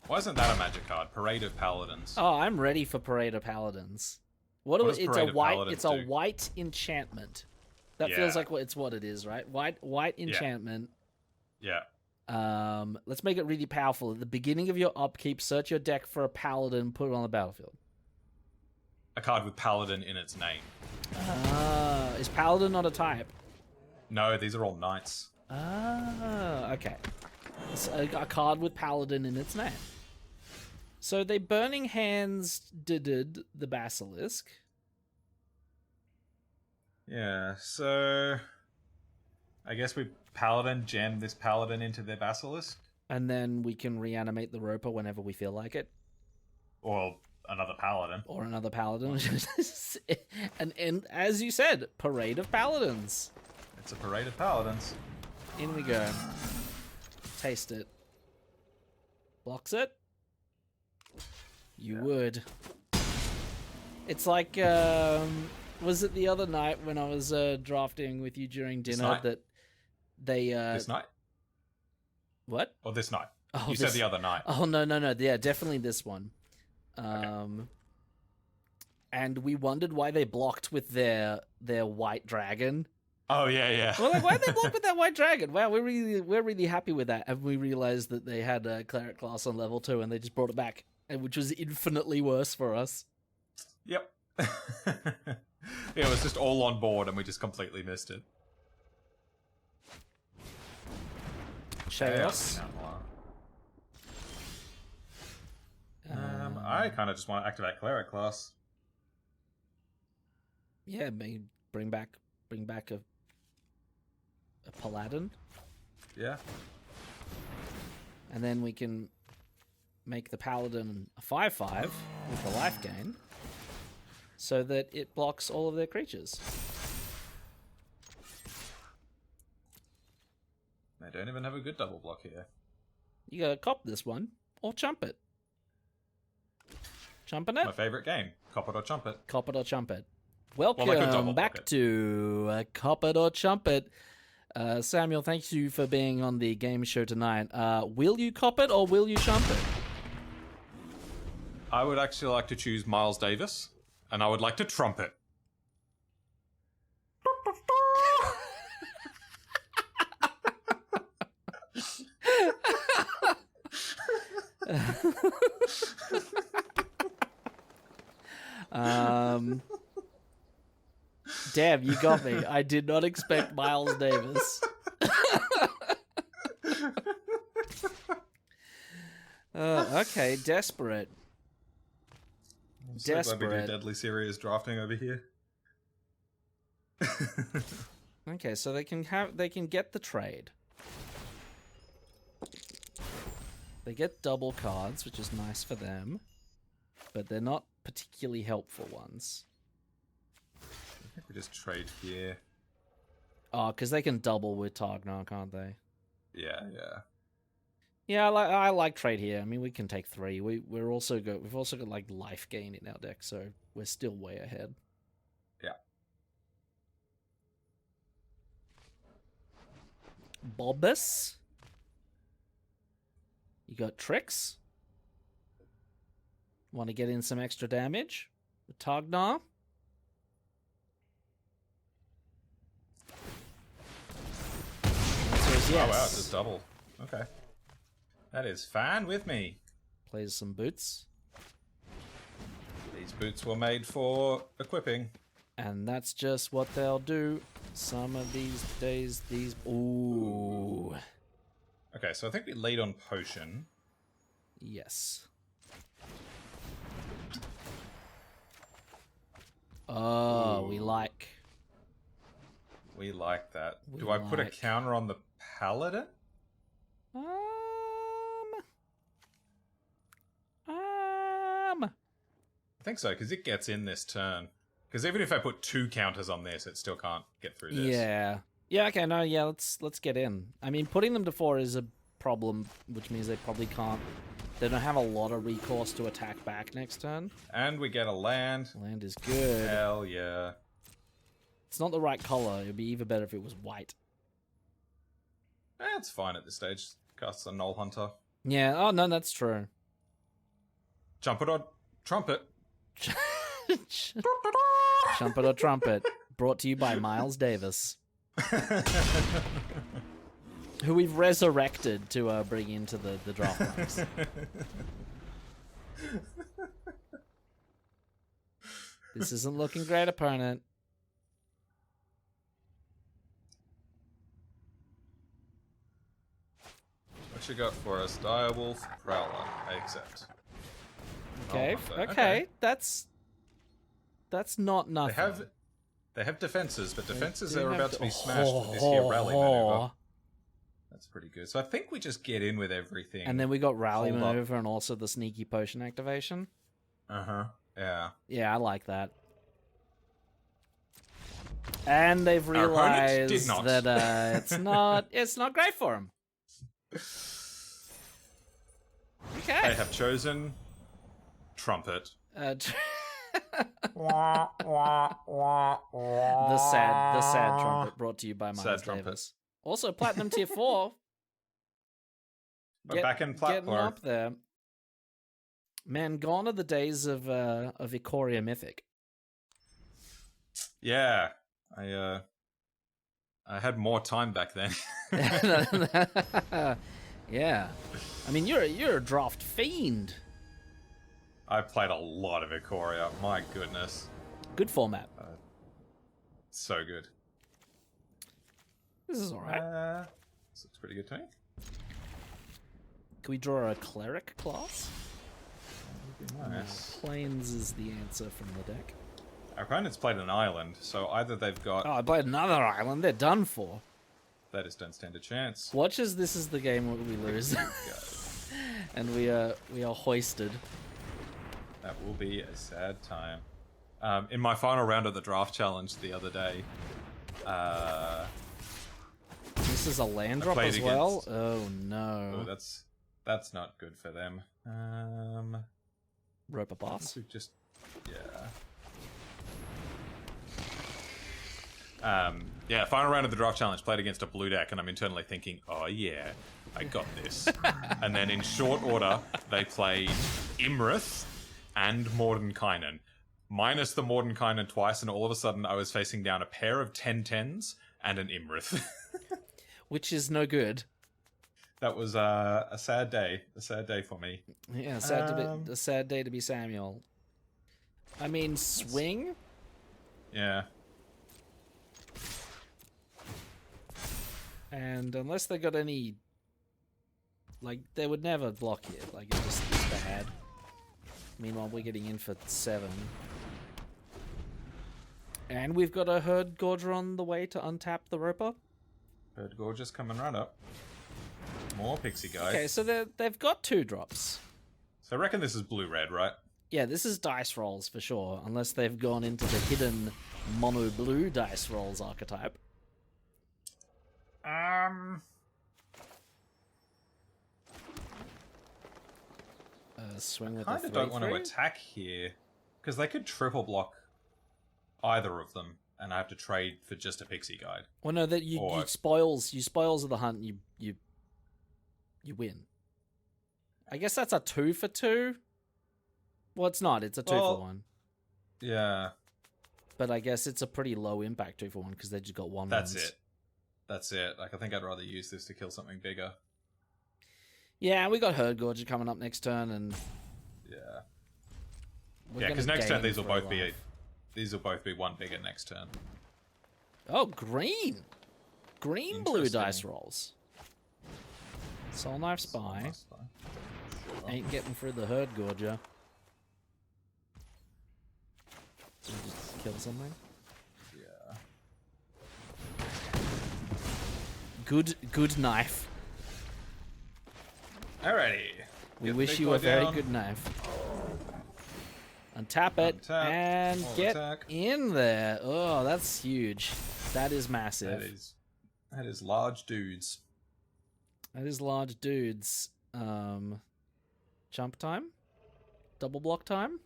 Why isn't that a magic card? Parade of paladins. Oh, I'm ready for Parade of Paladins. What does it's Parade a of white. Paladins It's a do? white enchantment. That feels Yeah. like it's what it is, right? White enchantment. Yeah. Let's make it really powerful. At the beginning of your upkeep, search your deck for a paladin, put it on the battlefield. A card with paladin in its name. Is paladin not a type? No, these are all knights. Okay. It's a card with paladin in its name. So they Burning Hands did the Basilisk. Yeah, so I guess we paladin jam this paladin into their basilisk. And then we can reanimate the Roper whenever we feel like it. Or another paladin. Or another paladin. and as you said, Parade of Paladins. It's a parade of paladins. In we go. Taste it. Blocks it? You would. It's like, was it the other night when I was drafting with you during This dinner night? that they... This night? What? Or this night? Oh, You said the other night. Oh, no. Yeah, definitely this one. And we wondered why they blocked with their white dragon. Oh yeah. We're like, why did they block with that white dragon? Wow, we're really happy with that. And we realized that they had a cleric class on level 2, and they just brought it back, which was infinitely worse for us. Yep. It was just all on board, and we just completely missed it. Chaos. I kind of just want to activate cleric class. Yeah, maybe bring back a paladin. Yeah. And then we can make the paladin a 5/5 with the life gain, so that it blocks all of their creatures. They don't even have a good double block here. You gotta cop this one, or chump it. Chumping it? My favourite game. Cop it or chump it. Cop it or chump it. Well, they could double Welcome block back it. to Cop It or Chump It. Samuel, thank you for being on the game show tonight. Will you cop it or will you chump it? I would actually like to choose Miles Davis, and I would like to trumpet. Damn, you got me. I did not expect Miles Davis. Okay, desperate. I'm so glad we do deadly serious drafting over here. Okay, so they can get the trade. They get double cards, which is nice for them, but they're not particularly helpful ones. I think we just trade here. Oh, because they can double with Tognar, can't they? Yeah. Yeah, I like trade here. I mean, we can take 3. We've also got like life gain in our deck, so we're still way ahead. Yeah. Bulbous. You got tricks. Want to get in some extra damage with Tognar? Answer is yes. Oh wow, it's just double. Okay. That is fine with me. Plays some boots. These boots were made for equipping. And that's just what they'll do. Some of these days, these... Ooh. Okay, so I think we lead on potion. Yes. Oh, Ooh. we like... We like that. We Do I put a like- counter on the paladin? I think so, because it gets in this turn. Because even if I put 2 counters on this, it still can't get through this. Yeah. Yeah, okay, no, yeah, let's get in. I mean, putting them to 4 is a problem, which means they probably can't... They don't have a lot of recourse to attack back next turn. And we get a land. Land is good. Hell yeah. It's not the right color. It would be even better if it was white. It's fine at this stage. Casts a Null Hunter. Yeah, oh no, that's true. Jump it or trumpet. Trumpet or Trumpet, brought to you by Miles Davis, who we've resurrected to bring into the draft box. This isn't looking great, opponent. What you got for us? Direwolf, Prowler. I accept. Okay, Null Hunter. okay, that's not nothing. They have defenses, but defenses do are have about to- to be smashed with this here rally maneuver. That's pretty good. So I think we just get in with everything. And then we got rally Hold up. maneuver and also the sneaky potion activation. Yeah. Yeah, I like that. And they've Our opponent did realized not. that it's not great for them. Okay. They have chosen trumpet. The sad trumpet, brought to you by Miles Trumpet. Davis. Also, platinum tier 4. We're back in Plat Getting Lore. up there. Man, gone are the days of Ikoria Mythic. Yeah. I I had more time back then. Yeah. I mean, you're a draft fiend. I played a lot of Ikoria. My goodness. Good format. So good. This is alright. This looks pretty good to me. Can we draw a cleric class? Nice. Plains is the answer from the deck. Our opponent's played an island, so either they've got... Oh, I played another island. They're done for. They just don't stand a chance. Watch as this is the game where we lose. And we are hoisted. That will be a sad time. In my final round of the draft challenge the other day, this is a land drop as well? Oh no. Oh, that's not good for them. Rope a boss? Just... Yeah. Yeah, final round of the draft challenge, played against a blue deck, and I'm internally thinking, oh yeah, I got this. And then in short order, they played Imrith and Mordenkainen. Minus the Mordenkainen twice, and all of a sudden I was facing down a pair of 10/10s and an Imrith. Which is no good. That was a sad day. A sad day for me. Yeah, a sad day to be Samuel. I mean, swing? Yeah. And unless they got any... Like, they would never block it. Like, it's bad. Meanwhile, we're getting in for 7. And we've got a Herd Gorger on the way to untap the Roper. Herd Gorger's coming right up. More Pixie Guys. Okay, so they've got 2 drops. So I reckon this is blue-red, right? Yeah, this is dice rolls for sure. Unless they've gone into the hidden mono-blue dice rolls archetype. Swing with I kind of don't want to attack here, because they could triple block either of them, and I have to trade for just a Pixie Guide. Well, no, that you spoils of the hunt. You win. I guess that's a 2 for 2. Well, it's not. It's a 2 for 1. Yeah, but I guess it's a pretty low impact 2 for 1 because they just got 1. That's it. That's it. Like, I think I'd rather use this to kill something bigger. Yeah, we got Herd Gorger coming up next turn, and yeah, because next turn these will both be 1 bigger next turn. Oh, green blue dice rolls. Soul Knife Spy. Sure. Ain't getting through the Herd Gorger. Did we just kill something? Yeah. Good knife. Alrighty. We wish you a very good knife. Untap it and get in there. Oh, that's huge. That is massive. That is large dudes. That is large dudes. Jump time? Double block time?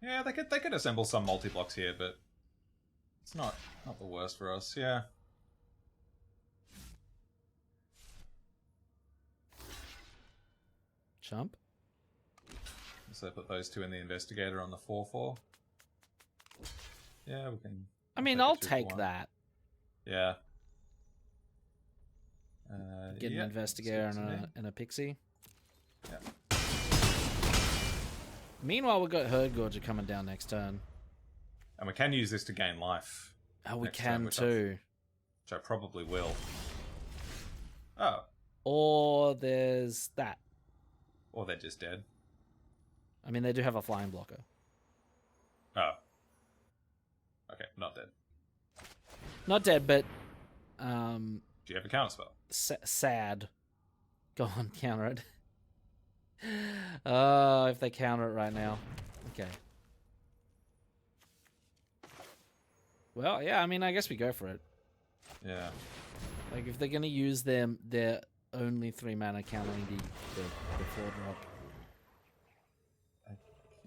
Yeah, they could assemble some multi-blocks here, but it's not the worst for us, yeah. Jump. So put those 2 in the Investigator on the 4/4. Yeah, we can... I mean, I'll take that. Yeah. Get an Investigator and a Pixie. Yeah. Meanwhile, we've got Herd Gorger coming down next turn. And we can use this to gain life. Oh, we can too. Which I probably will. Oh. Or there's that. Or they're just dead. I mean, they do have a flying blocker. Oh. Okay, not dead. Not dead, but... Do you have a counterspell? Sad. Go on, counter it. If they counter it right now. Okay. Well, yeah, I mean, I guess we go for it. Yeah. Like, if they're going to use their only 3 mana countering the 4-drop.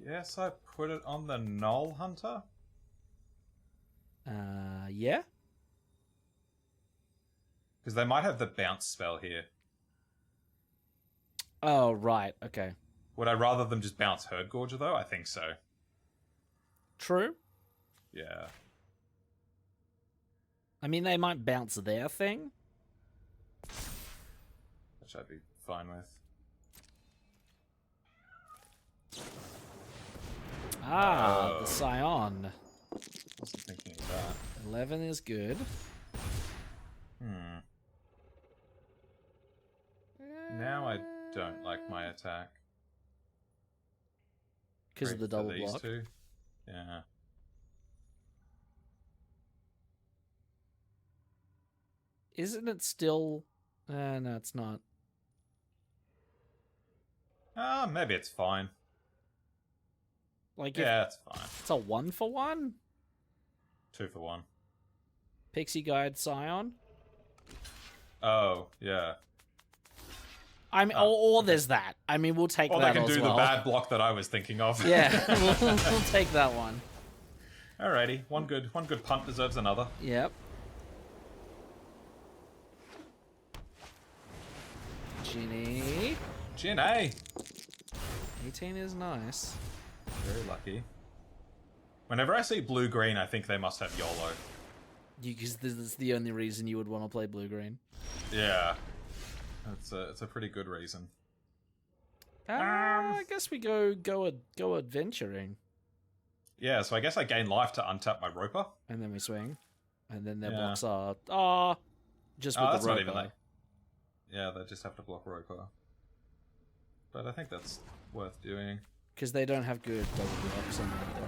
Yes, I put it on the Null Hunter. Yeah? Because they might have the bounce spell here. Oh, right, okay. Would I rather them just bounce Herd Gorger, though? I think so. True. Yeah. I mean, they might bounce their thing. Which I'd be fine with. Ah, the Scion. Wasn't thinking of that. 11 is good. Now I don't like my attack. Because of the double these block. two. Yeah. Isn't it still... no, it's not. Maybe it's fine. Like, Yeah, it's fine. It's a 1-for-1? 2 for 1. Pixie Guide Scion? Oh, yeah. I mean, or there's that. I mean, we'll take Or that they can as do well. the bad block that I was thinking of. Yeah, we'll take that one. Alrighty, one good punt deserves another. Yep. Ginny. Ginny! 18 is nice. Very lucky. Whenever I see blue-green, I think they must have YOLO. Because this is the only reason you would want to play blue-green. Yeah. It's a pretty good reason. I guess we go adventuring. Yeah, so I guess I gain life to untap my Roper. And then we swing. And then their Yeah. blocks are... just with That's the not Roper. even like... Yeah, they just have to block Roper. But I think that's worth doing. Because they don't have good double blocks on that.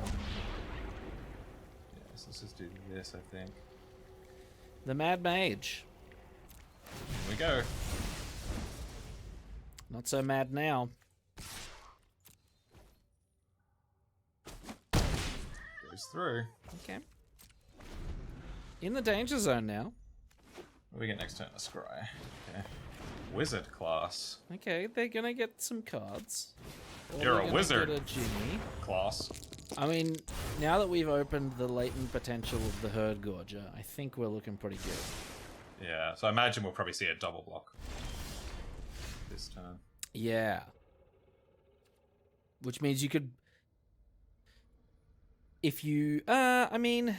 Yeah, so let's just do this, I think. The Mad Mage. Here we go. Not so mad now. Goes through. Okay. In the danger zone now. What do we get next turn? A Scry. Okay. Wizard class. Okay, they're gonna get some cards. Or You're they're a gonna wizard. Get a genie. Class. I mean, now that we've opened the latent potential of the Herd Gorger, I think we're looking pretty good. Yeah, so I imagine we'll probably see a double block this turn. Yeah. Which means you could... If you... I mean,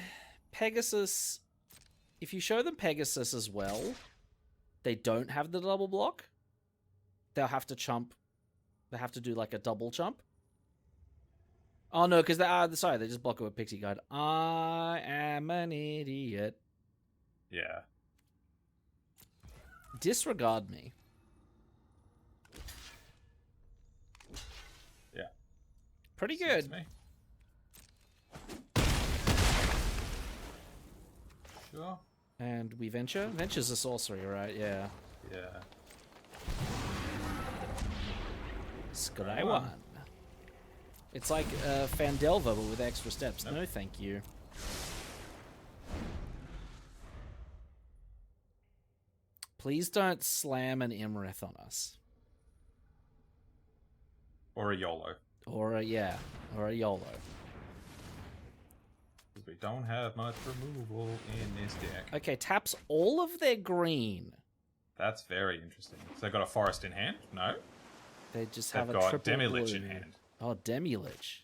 Pegasus... If you show them Pegasus as well, they don't have the double block. They'll have to chump. They have to do like a double chump. Oh no, because sorry, they just block it with Pixie Guide. I am an idiot. Yeah. Disregard me. Yeah. Pretty Suits good. me. Sure. And we venture. Venture's a sorcery, right? Yeah. Yeah. Scry one. It's like Fandelva, but with extra steps. Nope. No, thank you. Please don't slam an Imrith on us. Or a YOLO. Or a YOLO. Because we don't have much removal in this deck. Okay, taps all of their green. That's very interesting. So they've got a forest in hand? No. They just They've have a got triple Demi-Lich blue. in hand. Oh, Demi-Lich.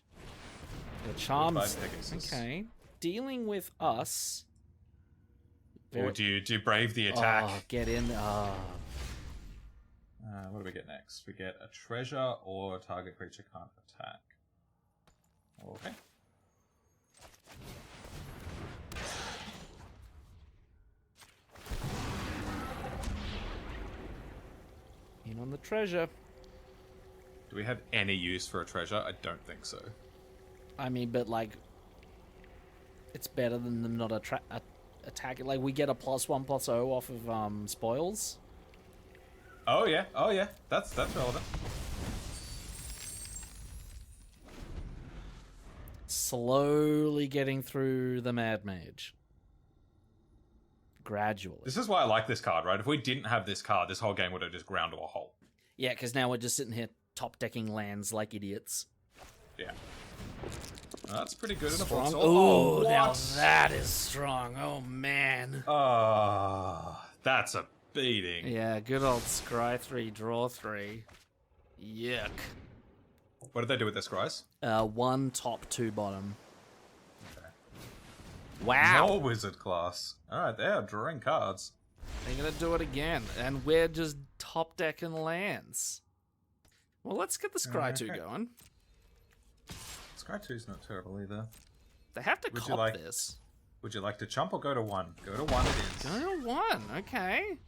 The charms. Pegasus. Okay. Dealing with us. Or do you brave the attack? Oh, get in. Oh. What do we get next? We get a treasure or target creature can't attack. Okay. In on the treasure. Do we have any use for a treasure? I don't think so. I mean, but like, it's better than them not attacking. Like, we get a +1/+0 off of spoils. Oh yeah, that's relevant. Slowly getting through the Mad Mage. Gradually. This is why I like this card, right? If we didn't have this card, this whole game would have just ground to a halt. Yeah, because now we're just sitting here top decking lands like idiots. Yeah. That's pretty good. Strong. Oh, now what? that is strong. Oh man. That's a beating. Yeah, good old scry 3, draw 3. Yuck. What did they do with their scries? 1 top, 2 bottom. Okay. Wow. More wizard class. Alright, they are drawing cards. They're going to do it again. And we're just top decking lands. Well, let's get the Scry 2 going. Scry 2's not terrible either. They have to cop this. Would you like to chump or go to 1? Go to 1 it is. Go to 1, okay.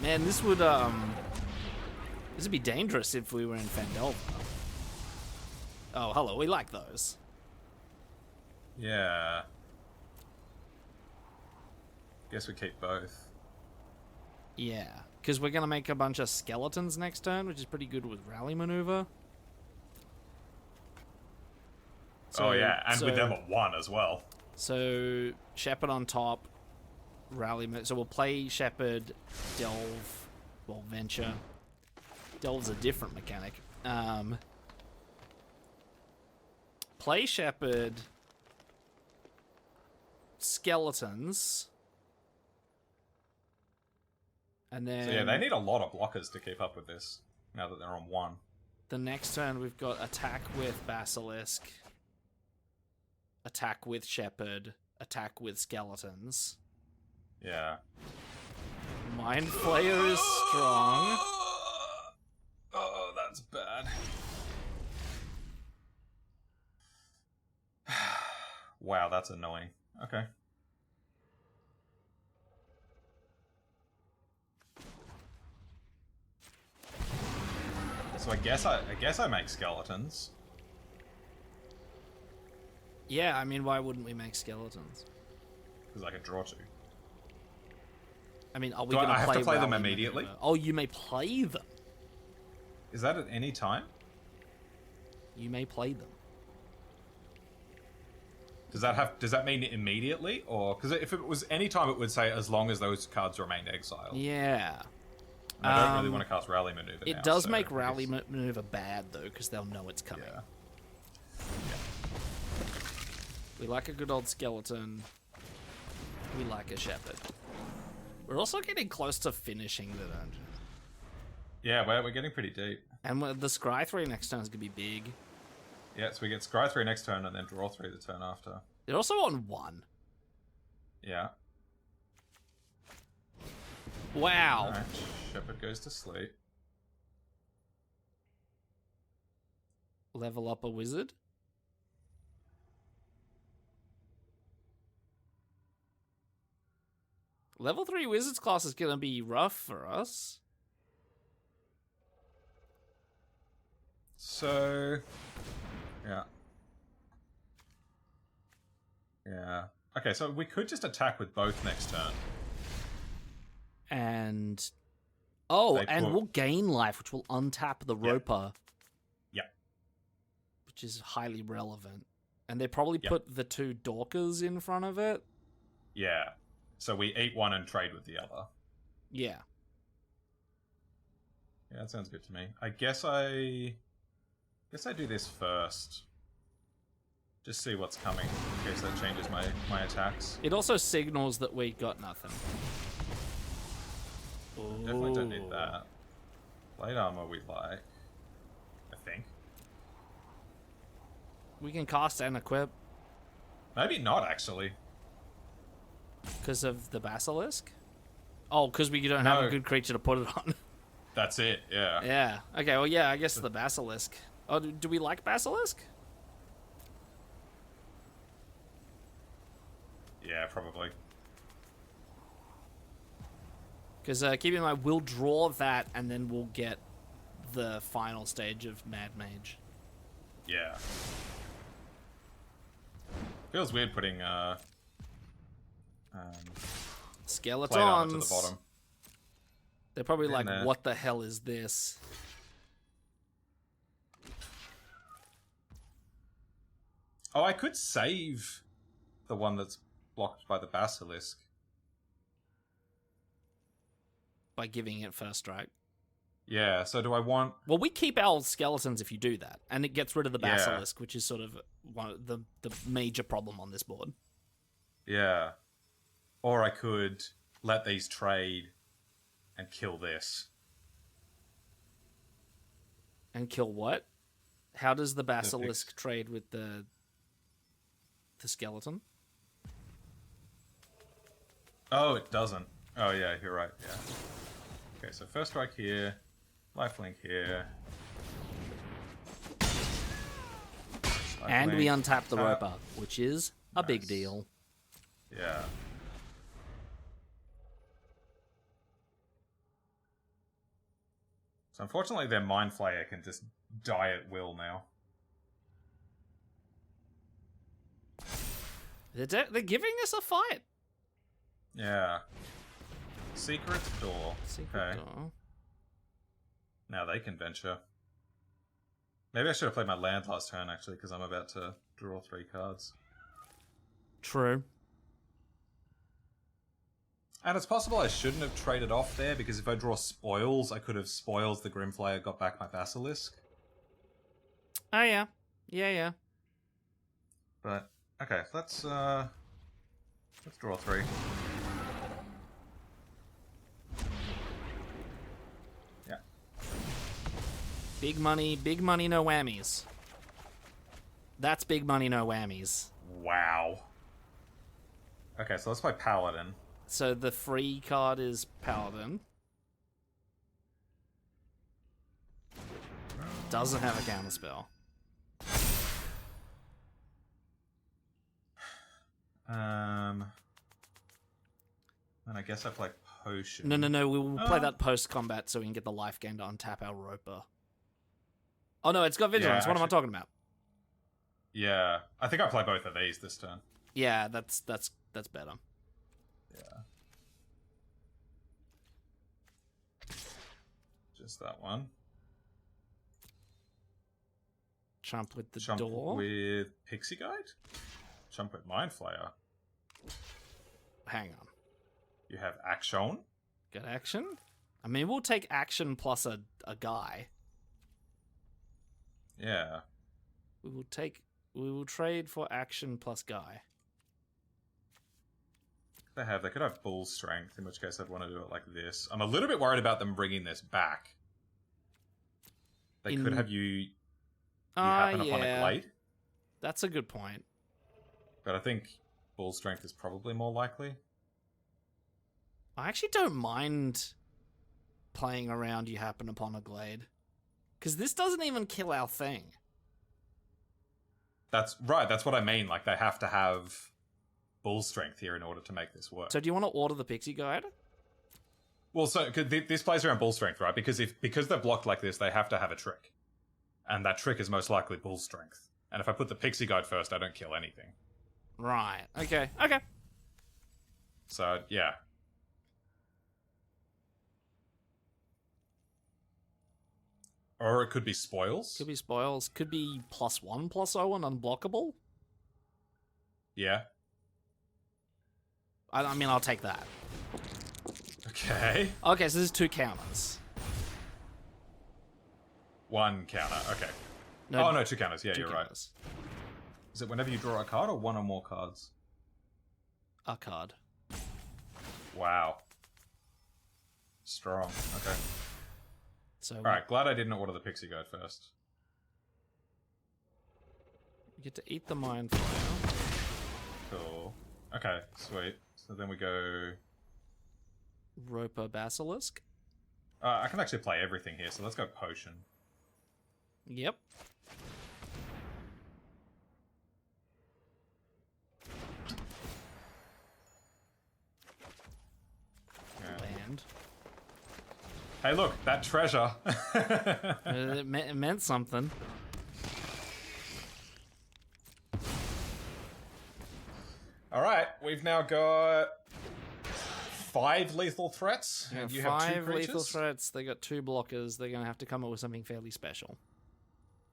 Man, this would be dangerous if we were in Fandelver. Oh, hello, we like those. Yeah. Guess we keep both. Yeah, because we're going to make a bunch of skeletons next turn, which is pretty good with Rally Maneuver. So, yeah, and with them at 1 as well. So, Shepherd on top, Rally... So we'll play Shepherd, Delve, well, Venture. Delve's a different mechanic. Play Shepherd, Skeletons, and then... So yeah, they need a lot of blockers to keep up with this, now that they're on 1. The next turn we've got Attack with Basilisk, Attack with Shepherd, Attack with Skeletons. Yeah. Mind Flayer is strong. Oh, that's bad. Wow, that's annoying. Okay. So I guess I make skeletons. Yeah, I mean, why wouldn't we make skeletons? Because I could draw 2. I mean, are we Do going I have to play them Rally immediately? Maneuver? Oh, you may play them. Is that at any time? You may play them. Does that mean immediately, or because if it was any time, it would say as long as those cards remained exiled. Yeah. And I don't really want to cast Rally Maneuver. It now, does so make Rally Maneuver bad though, because they'll know it's coming. Yeah. We like a good old skeleton. We like a shepherd. We're also getting close to finishing the dungeon. Yeah, we're getting pretty deep. And the Scry 3 next turn is going to be big. Yeah, so we get Scry 3 next turn and then draw 3 the turn after. They're also on 1. Yeah. Wow. Alright, Shepherd goes to sleep. Level up a wizard. Level 3 wizards class is going to be rough for us. So... Yeah. Yeah. Okay, so we could just attack with both next turn. And... Oh, and we'll gain life, which will untap the Roper. Yep. Which is highly relevant. And they probably put the 2 Dorkers in front of it. Yeah. So we eat one and trade with the other. Yeah. Yeah, that sounds good to me. I guess I do this first. Just see what's coming, in case that changes my attacks. It also signals that we got nothing. Definitely don't need that. Blade armor we like, I think. We can cast and equip. Maybe not, actually. Because of the Basilisk? Oh, because we don't have a good creature to put it on. That's it, yeah. Yeah. Okay, well, yeah, I guess the Basilisk. Oh, do we like Basilisk? Yeah, probably. Because keep in mind, we'll draw that, and then we'll get the final stage of Mad Mage. Yeah. Feels weird putting Skeletons. plate armor to the bottom. They're probably like, there. what the hell is this? Oh, I could save the one that's blocked by the Basilisk. By giving it first strike. Yeah, so do I want... Well, we keep our skeletons if you do that, and it gets rid of the Yeah. Basilisk, which is sort of one of the major problem on this board. Yeah. Or I could let these trade and kill this. And kill what? How does the Basilisk trade with the skeleton? Oh, it doesn't. Oh, yeah, you're right, yeah. Okay, so first strike here, lifelink here. And we Lifelink, untap the tap. Roper, which is a big Nice. deal. Yeah. So unfortunately their Mind Flayer can just die at will now. They're giving us a fight. Yeah. Secret door. Secret door. Now they can venture. Maybe I should have played my land last turn, actually, because I'm about to draw 3 cards. True. And it's possible I shouldn't have traded off there, because if I draw spoils, I could have spoils the Grimflayer, got back my Basilisk. Oh, yeah. Yeah. But, okay, let's draw 3. Yeah. Big money, no whammies. That's big money, no whammies. Wow. Okay, so let's play Paladin. So the free card is Paladin. Doesn't have a counterspell. And I guess I play Potion. No. We will play that post combat so we can get the life gain to untap our Roper. Oh no, it's got Vigilance. Yeah, what am I talking about? Yeah, I think I play both of these this turn. Yeah, that's better. Yeah. Just that one. Chump with the Chump door. with Pixie Guide? Chump with Mind Flayer. Hang on. You have Action. Get action? I mean, we'll take action plus a guy. Yeah. We will trade for action plus guy. They could have Bull Strength, in which case I'd want to do it like this. I'm a little bit worried about them bringing this back. They could have you happen upon a Glade. That's a good point. But I think Bull Strength is probably more likely. I actually don't mind playing around you happen upon a Glade. Because this doesn't even kill our thing. That's right, that's what I mean. Like, they have to have Bull Strength here in order to make this work. So do you want to order the Pixie Guide? Well, so this plays around Bull Strength, right? Because they're blocked like this, they have to have a trick. And that trick is most likely Bull Strength. And if I put the Pixie Guide first, I don't kill anything. Right. Okay. So, yeah. Or it could be Spoils. Could be Spoils. Could be +1/+0 and unblockable. Yeah. I mean, I'll take that. Okay. Okay, so there's 2 counters. 1 counter, okay. No, no, 2 counters. Yeah, 2 you're counters. right. Is it whenever you draw a card or 1 or more cards? A card. Wow. Strong. Okay. So Alright, glad I didn't order the Pixie Guide first. we get to eat the Mind Flayer. Cool. Okay, sweet. So then we go... Roper Basilisk. I can actually play everything here, so let's go Potion. Yep. Yeah. Land. Hey, look, that treasure. It meant something. Alright, we've now got 5 lethal threats, and you have 2 5 creatures. lethal threats. They got 2 blockers. They're going to have to come up with something fairly special.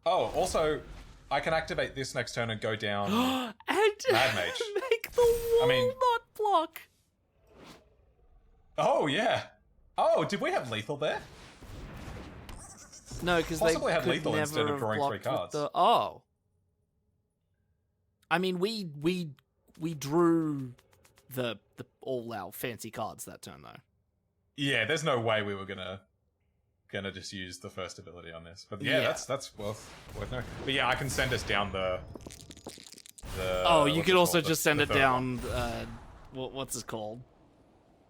Oh, also, I can activate this next turn and go down And Mad Mage. make the wall not block. Oh, yeah. Oh, did we have lethal there? No, because they Possibly had could lethal never instead of have drawing 3 blocked with cards. Oh. I mean, we drew the all our fancy cards that turn though. Yeah, there's no way we were gonna just use the first ability on this. But yeah, that's worth knowing. But yeah, I can send us down the Oh, you what's could it also called? just The send it third down. What's it called?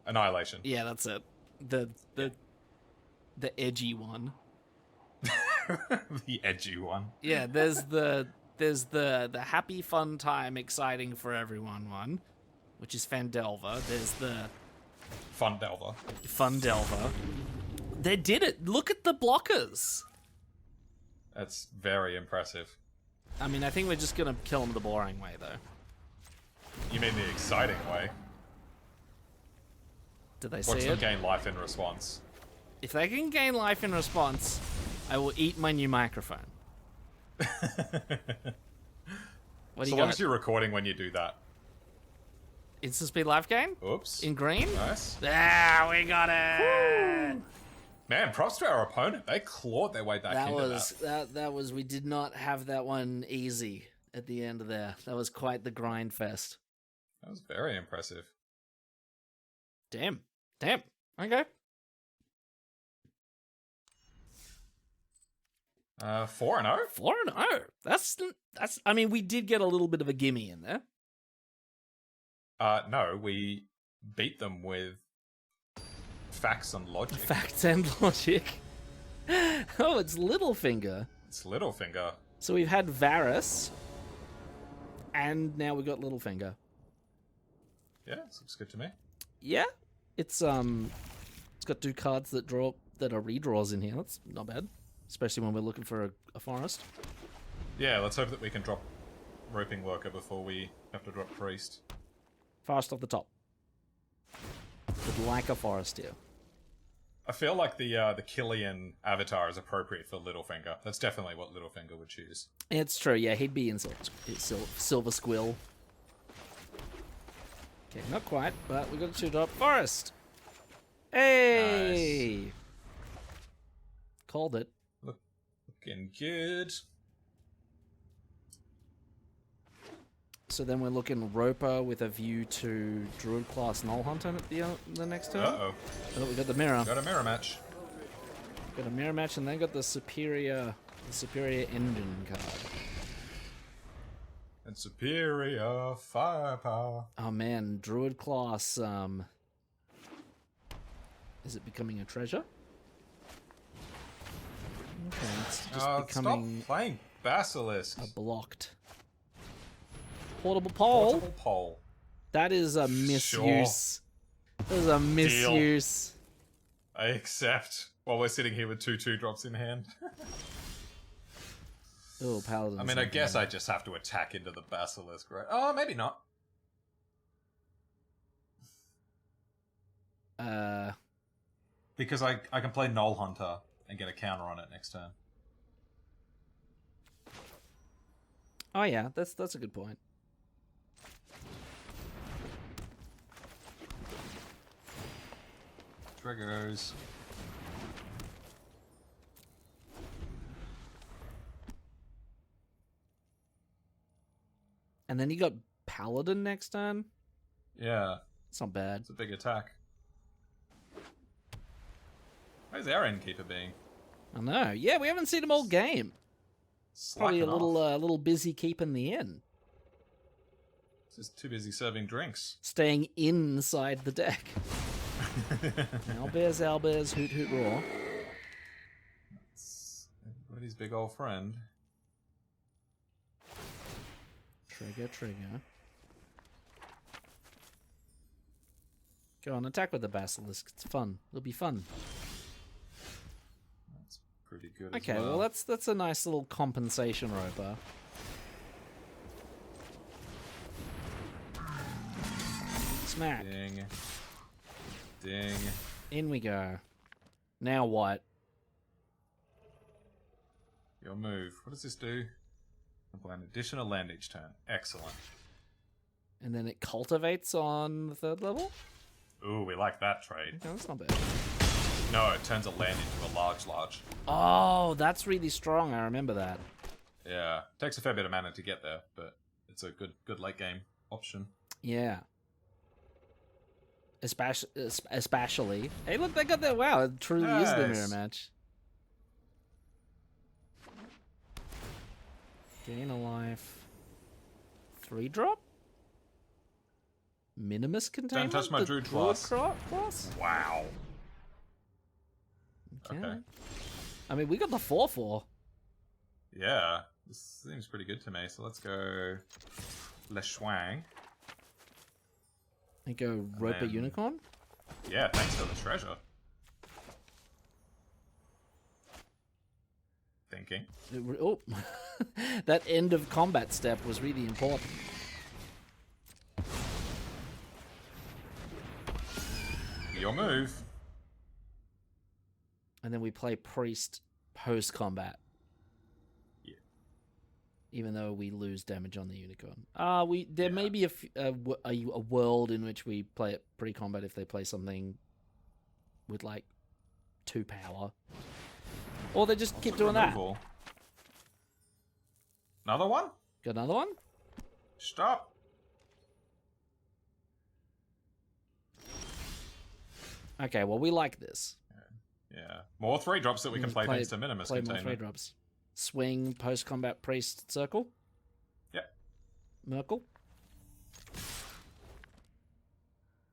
Annihilation. Yeah, that's it. The edgy one. The edgy one. Yeah, there's the happy, fun time, exciting for everyone one, which is Fandelver. There's the Fundelver. Fundelver. They did it. Look at the blockers. That's very impressive. I mean, I think we're just gonna kill them the boring way, though. You mean the exciting way? Did they Watch see them it? gain life in response. If they can gain life in response, I will eat my new microphone. What do So you long got? as you're recording when you do that. Instant speed life gain? Oops. In green? Nice. Ah, we got it! Man, props to our opponent. They clawed their way back into that. That was we did not have that one easy at the end of there. That was quite the grind fest. That was very impressive. Damn. Okay. 4-0? 4-0. That's I mean, we did get a little bit of a gimme in there. No, we beat them with facts and logic. Facts and logic. Oh, it's Littlefinger. It's Littlefinger. So we've had Varus, and now we've got Littlefinger. Yeah, this looks good to me. Yeah, it's got 2 cards that are redraws in here. That's not bad, especially when we're looking for a forest. Yeah, let's hope that we can drop Roping Worker before we have to drop Priest. Forest off the top. Would like a forest here. I feel like the Killian avatar is appropriate for Littlefinger. That's definitely what Littlefinger would choose. It's true, yeah, he'd be in Silver Squill. Okay, not quite, but we got a 2-drop forest. Hey! Nice. Called it. Looking good. So then we're looking Roper with a view to Druid class Null Hunter at the next turn. Uh-oh. Oh, we got the mirror. Got a mirror match. Got a mirror match, and then got the superior engine card. And superior firepower. Oh man, Druid class. Is it becoming a treasure? Okay, it's just becoming Stop playing Basilisk. a blocked portable pole. Portable pole. That is a misuse. That is a misuse. I accept. While we're sitting here with 2/2 drops in hand. Oh, paladin. I mean, I guess I just have to attack into the Basilisk, right? Oh, maybe not. Because I can play Null Hunter and get a counter on it next turn. Oh yeah, that's a good point. Triggers. And then you got paladin next turn. Yeah, It's not bad. it's a big attack. Where's our Innkeeper being? I know. Yeah, we haven't seen him all game. Probably a Slacking off. little busy keeping the inn, Just too busy serving drinks. staying inside the deck. Owlbears, hoot hoot roar. It's everybody's big old friend. Trigger. Go on, attack with the basilisk. It's fun. It'll be fun. That's pretty good. Okay, as well that's a nice little compensation Roper. Smack. Ding. In we go. Now what? Your move. What does this do? Apply an additional land each turn. Excellent. And then it cultivates on the 3rd level? Ooh, we like that trade. Okay, that's not bad. No, it turns a land into a large. Oh, that's really strong. I remember that. Yeah, takes a fair bit of mana to get there, but it's a good late game option. Yeah. Especially. Hey, look, they got that. Wow, it truly is the mirror Nice. match. Gain a life. 3-drop? Minimus containment? touch my The Druid class. class? Wow. Okay. I mean, we got the 4/4. Yeah, this seems pretty good to me. So let's go Le Schwang. And go Rope a Unicorn? Yeah, thanks for the treasure. Thinking. Oh, that end of combat step was really important. Your move. And then we play Priest post-combat. Yeah. Even though we lose damage on the Unicorn. There may be a world in which we play it pre-combat if they play something with, like, 2 power. Or they just keep doing removal. That. Another one? Got another one? Stop. Okay, well, we like this. Yeah. More 3-drops that we can play thanks to Minimus containment. More 3-drops. Swing, post-combat priest, circle. Yep. Merkle.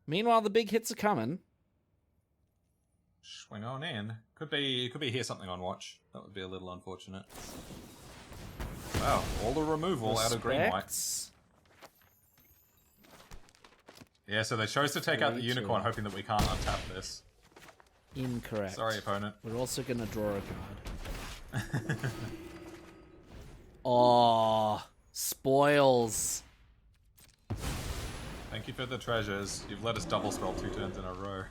Meanwhile, the big hits are coming. Swing on in. Could be here something on watch. That would be a little unfortunate. Wow, all the removal out of green white. Yeah, so they chose to take out the unicorn, hoping that we can't untap this. Incorrect. Sorry, opponent. We're also going to draw a card. Oh, spoils. Thank you for the treasures. You've let us double spell 2 turns in a row.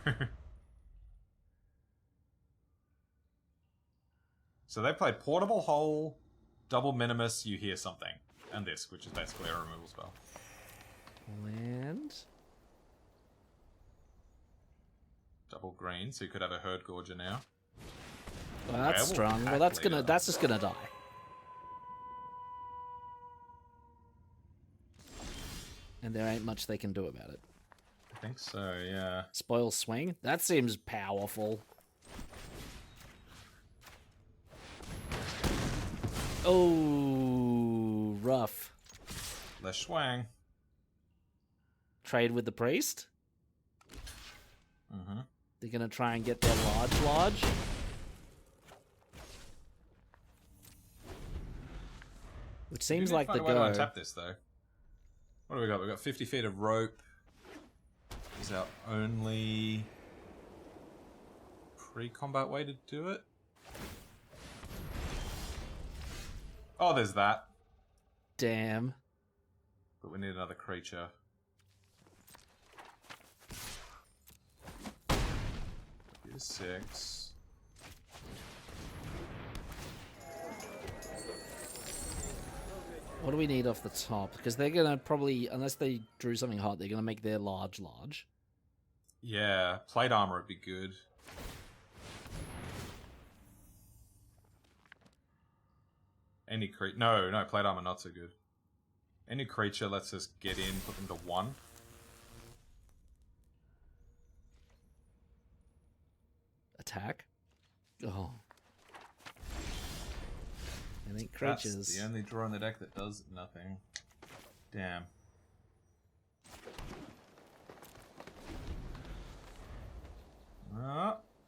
So they played Portable Hole, Double Minimus, You Hear Something, and this, which is basically a removal spell. Land. Double green, so you could have a Herd Gorger now. Well, that's strong. Well, that's just gonna die. And there ain't much they can do about it. I think so, yeah. Spoil swing? That seems powerful. Oh, rough. Le Schwang. Trade with the priest? Mm-hmm. They're gonna try and get their large. Which seems like the go. We untap this though. What do we got? We got 50 feet of rope. Is our only pre-combat way to do it? Oh, there's that. Damn. But we need another creature. Here's 6. What do we need off the top? Because they're gonna probably, unless they drew something hot, they're gonna make their large. Yeah, plate armor would be good. Any creature... No, plate armor not so good. Any creature lets us get in, put them to 1. Attack? Oh. I think creatures... That's the only draw in the deck that does nothing. Damn.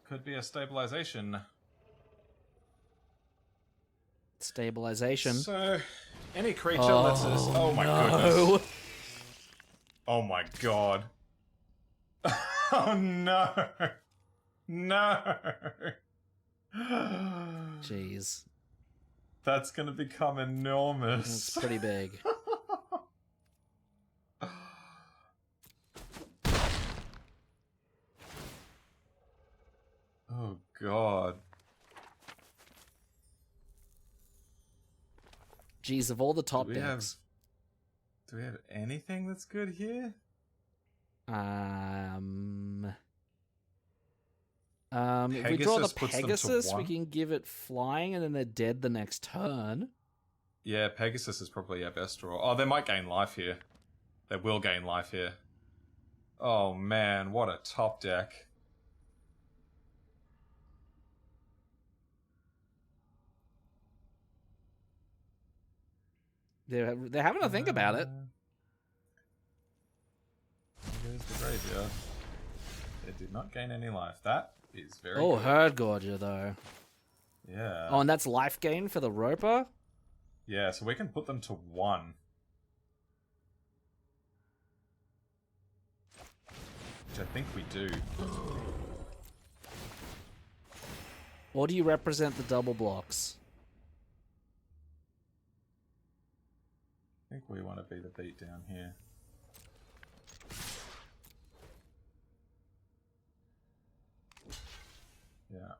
Could be a stabilization. Stabilization. So, any creature lets us... Oh my goodness. Oh my god. Oh no. No. Jeez. That's gonna become enormous. That's pretty big. Oh god. Jeez, of all the top decks. Do we have anything that's good here? If we draw the Pegasus, we can give it flying, and then they're dead the next turn. Yeah, Pegasus is probably our best draw. Oh, they might gain life here. They will gain life here. Oh man, what a top deck. They're having to think about it. There goes the graveyard. It did not gain any life. That is very Oh, good. Herd Gorger, though. Yeah. Oh, and that's life gain for the Roper? Yeah, so we can put them to 1. Which I think we do. Or do you represent the double blocks? I think we want to be the beat down here. Yeah.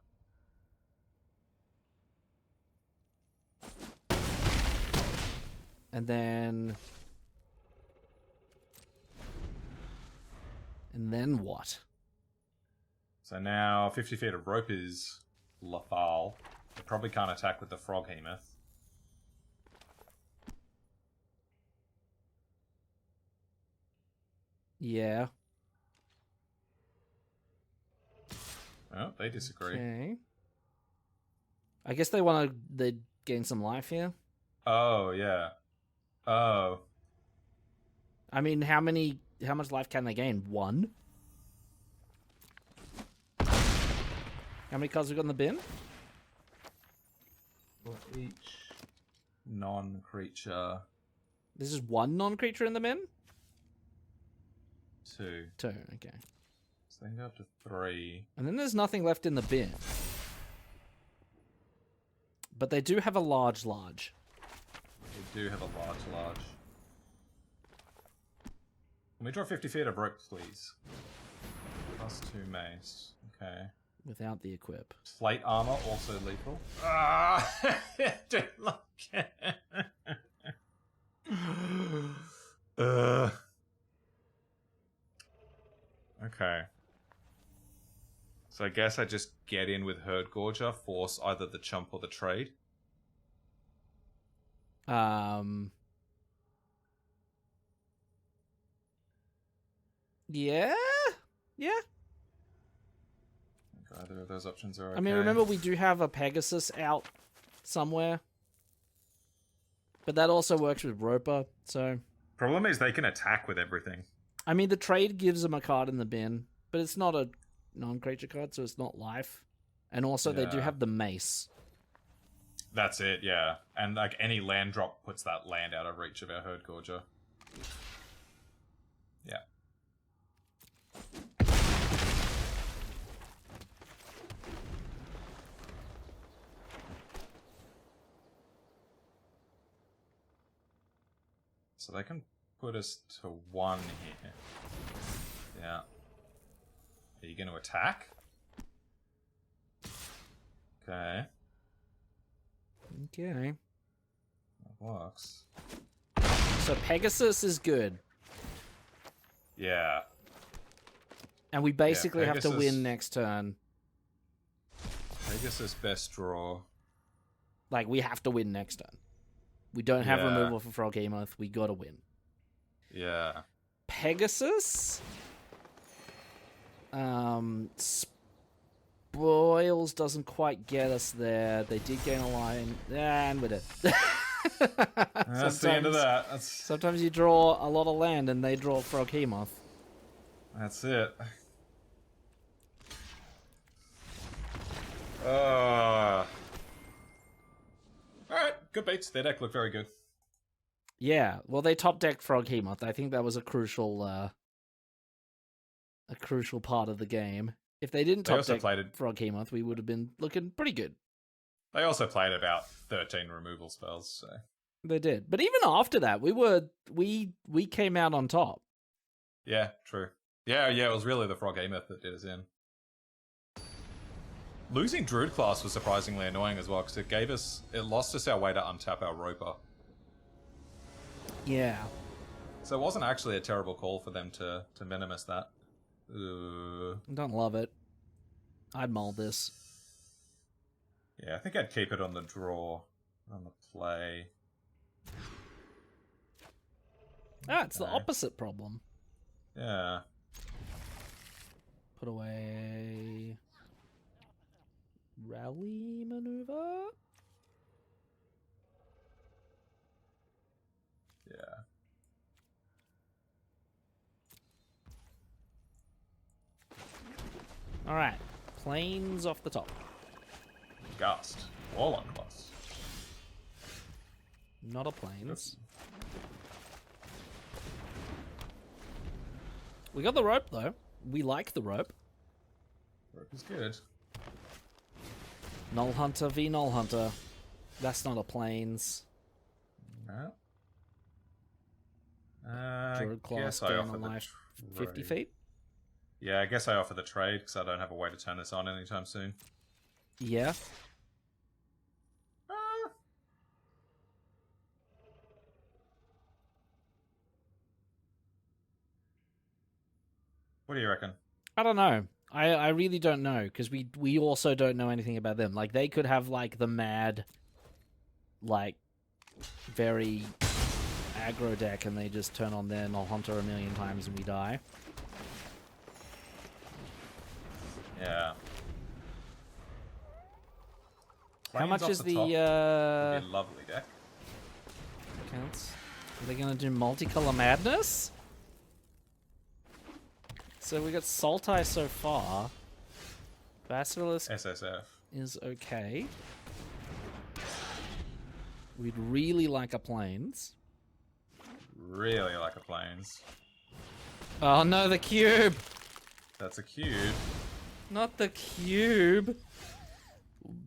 And then... And then what? So now 50 feet of rope is lethal. They probably can't attack with the frog hemoth. Yeah. Oh, they disagree. Okay. I guess they want to gain some life here. Oh, yeah. Oh. I mean, how much life can they gain? 1? How many cards we got in the bin? For each non-creature. This is 1 non-creature in the bin? 2. 2, okay. So they can go up to 3. And then there's nothing left in the bin. But they do have a large. We do have a large. Can we draw 50 feet of rope, please? Plus 2 mace. Okay. Without the equip. Plate armor, also lethal. Ah! Don't look at Okay. So I guess I just get in with Herd Gorger, force either the chump or the trade. Yeah? Yeah? Either of those options are okay. I mean, remember we do have a Pegasus out somewhere. But that also works with Roper, so... Problem is they can attack with everything. I mean, the trade gives them a card in the bin, but it's not a non-creature card, so it's not life. And also, they do Yeah. have the mace. That's it, yeah. And like any land drop puts that land out of reach of our Herd Gorger. Yeah. So they can put us to 1 here. Yeah. Are you going to attack? Okay. Okay. That works. So Pegasus is good. Yeah. And we basically have to Pegasus- win next turn. Pegasus best draw. Like, we have to win next turn. We don't have Yeah. removal for Frog Hemoth. We gotta win. Yeah. Pegasus? Spoils doesn't quite get us there. They did gain a line. And with it. That's the end of that. Sometimes you draw a lot of land and they draw Frog Hemoth. That's it. Alright, good beats. Their deck looked very good. Yeah, well, they top decked Frog Hemoth. I think that was a crucial part of the game. If they didn't They top also deck played Frog Hemoth, we would have been looking pretty good. They also played about 13 removal spells, so... They did, but even after that, we came out on top. Yeah, true. Yeah, it was really the Frog Hemoth that did us in. Losing Druid class was surprisingly annoying as well, because it lost us our way to untap our Roper. Yeah. So it wasn't actually a terrible call for them to minimus that. I don't love it. I'd mull this. Yeah, I think I'd keep it on the draw, on the play. Ah, it's the Okay. opposite problem. Yeah. Put away... Rally maneuver? Yeah. Alright. Planes off the top. Gust. Warlock class. Not a planes. We got the rope, though. We like the rope. Rope is good. Null Hunter v Null Hunter. That's not a planes. No. Druid class, gain a life 50 feet. Yeah, I guess I offer the trade because I don't have a way to turn this on anytime soon. Yeah. What do you reckon? I don't know. I really don't know because we also don't know anything about them. Like they could have like the mad, like very aggro deck, and they just turn on their Null Hunter a million times and we die. Yeah. How much is the would be a lovely deck. counts? Are they gonna do multicolor madness? So we got Sultai so far. Basilisk SSF. is okay. We'd really like a planes. Really like a planes. Oh no, the cube! That's a cube. Not the cube!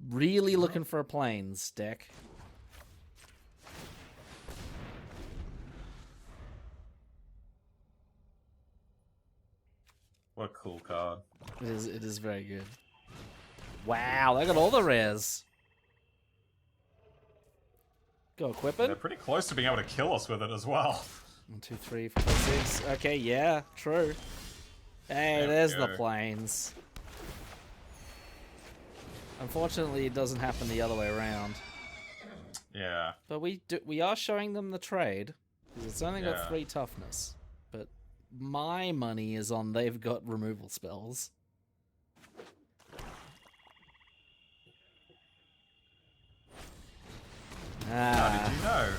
Really looking for a planes deck. What a cool card. It is very good. Wow, they got all the rares. Go equipment. They're pretty close to being able to kill us with it as well. 1, 2, 3, 4, 6. Okay, yeah, true. Hey, there's the planes. Unfortunately, it doesn't happen the other way around. Yeah. But we are showing them the trade because it's only got 3 toughness. But my money is on they've got removal spells. How did you know?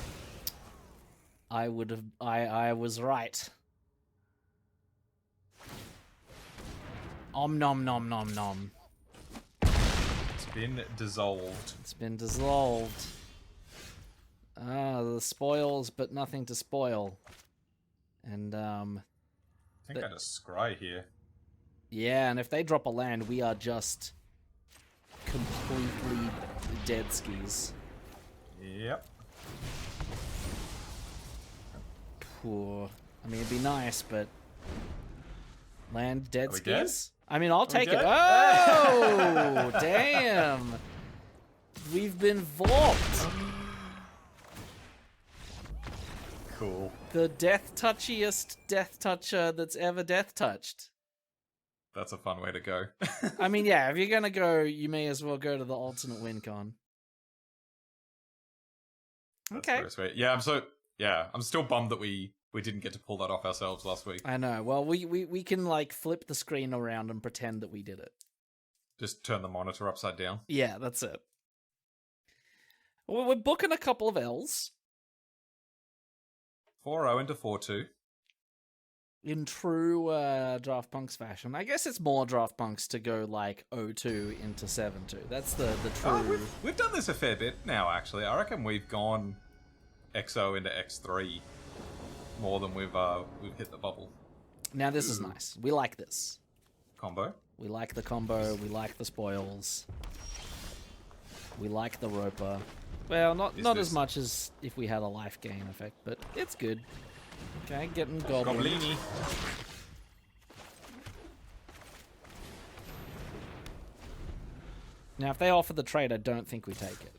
I would have. I was right. Om nom nom nom nom. It's been dissolved. It's been dissolved. Ah, the spoils, but nothing to spoil. And I think I just scry here. yeah, and if they drop a land, we are just completely dead skis. Yep. Poor. I mean, it'd be nice, but land dead Are we skis. dead? I mean, I'll take it. dead? Oh, damn! We've been vorped. Cool. The death touchiest death toucher that's ever death touched. That's a fun way to go. I mean, yeah, if you're gonna go, you may as well go to the alternate win con. That's Okay. very sweet. Yeah, I'm still bummed that we didn't get to pull that off ourselves last week. I know. Well, we can like flip the screen around and pretend that we did it. Just turn the monitor upside down. Yeah, that's it. Well, we're booking a couple of L's. 4-0 into 4-2. In true Draft Punks fashion. I guess it's more Draft Punks to go like 0-2 into 7-2. That's the true... Oh, we've done this a fair bit now, actually. I reckon we've gone XO into X3 more than we've hit the bubble. Now this is nice. We like this. Combo. We like the combo. We like the spoils. We like the roper. Well, not as much as if we had a life gain effect, but it's good. Okay, getting goblin. Goblini. Now, if they offer the trade, I don't think we take it.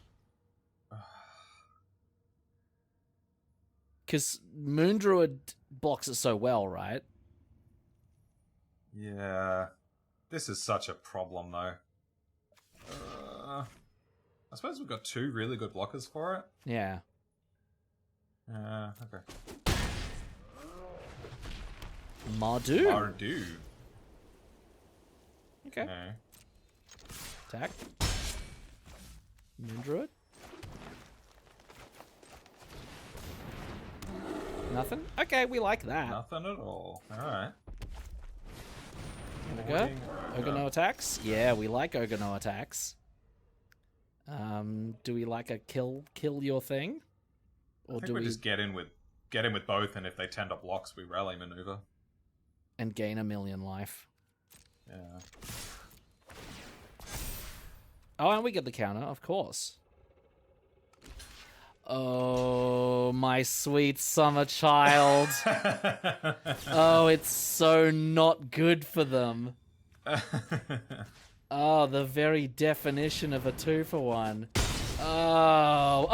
Because Moon Druid blocks it so well, right? Yeah. This is such a problem, though. I suppose we've got 2 really good blockers for it. Yeah. Okay. Mardu. Mardu. Okay. Attack. Moon Druid. Nothing? Okay, we like that. Nothing at all. Alright. There we go. Ogre no attacks? Yeah, we like Ogre no attacks. Do we like a kill your thing? Or do we just get in with both, and if they tend to blocks, we rally maneuver. And gain 1,000,000 life. Yeah. Oh, and we get the counter, of course. Oh, my sweet summer child. Oh, it's so not good for them. Oh, the very definition of a 2-for-1. Oh.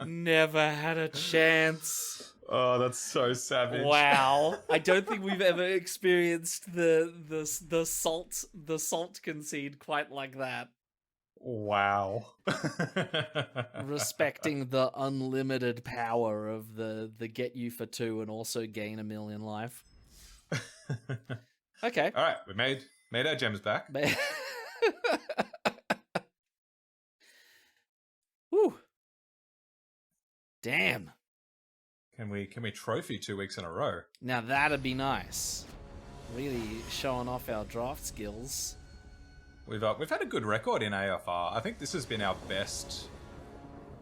Never had a chance. Oh, that's so savage. Wow. I don't think we've ever experienced the salt concede quite like that. Wow. Respecting the unlimited power of the get you for 2 and also gain 1,000,000 life. Okay. All right, we made our gems back. Whew. Damn. Can we trophy 2 weeks in a row? Now that'd be nice. Really showing off our draft skills. We've had a good record in AFR. I think this has been our best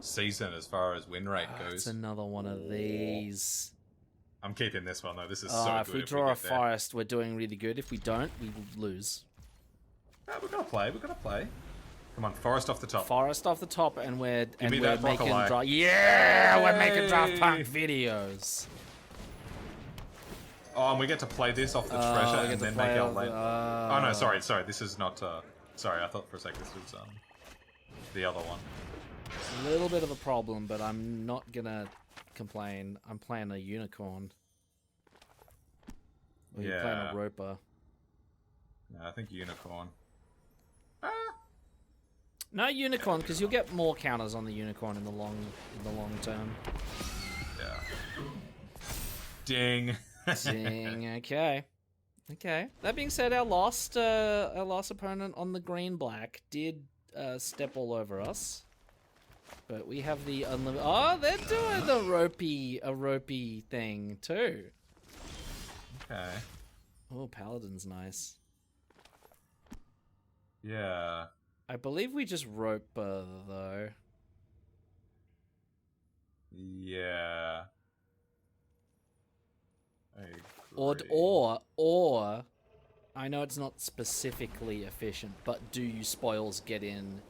season as far as win rate goes. It's another one of these. I'm keeping this one though. This is so good. If we draw a forest, we're doing really good. If we don't, we lose. No, we're gonna play. Come on, forest off the top. Forest off the top, and we're making draft. Yeah, we're making draft punk videos. Oh, and we get to play this off the treasure and then make our lane. Oh no, sorry. This is not. Sorry, I thought for a sec this was the other one. It's a little bit of a problem, but I'm not gonna complain. I'm playing a unicorn. Or you're playing a roper. Yeah, I think unicorn. No unicorn, because you'll get more counters on the unicorn in the long term. Yeah. Ding. Ding. Okay. That being said, our last opponent on the green-black did step all over us, but we have the unlimited. Oh, they're doing a ropey thing too. Okay. Oh, paladin's nice. Yeah. I believe we just rope though. Yeah. Or I know it's not specifically efficient, but do you spoils get in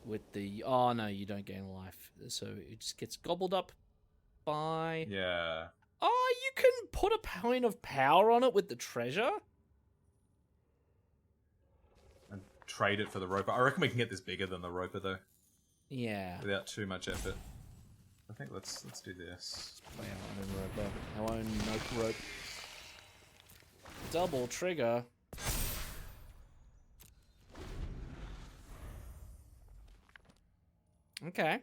with the... Oh no, you don't gain life, so it just gets gobbled up by... Yeah. Oh, you can put a point of power on it with the treasure? And trade it for the roper. I reckon we can get this bigger than the roper though. Yeah. Without too much effort. I think let's do this. Play our own roper. Our own nope rope. Double trigger. Okay.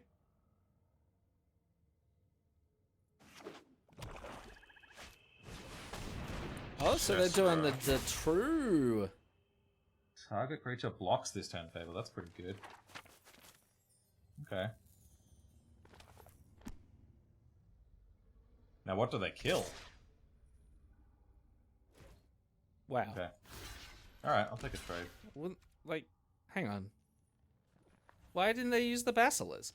Oh, so they're doing the true. Target creature blocks this turn favor. That's pretty good. Okay. Now what do they kill? Wow. Okay. Alright, I'll take a trade. Well, like, hang on. Why didn't they use the basilisk?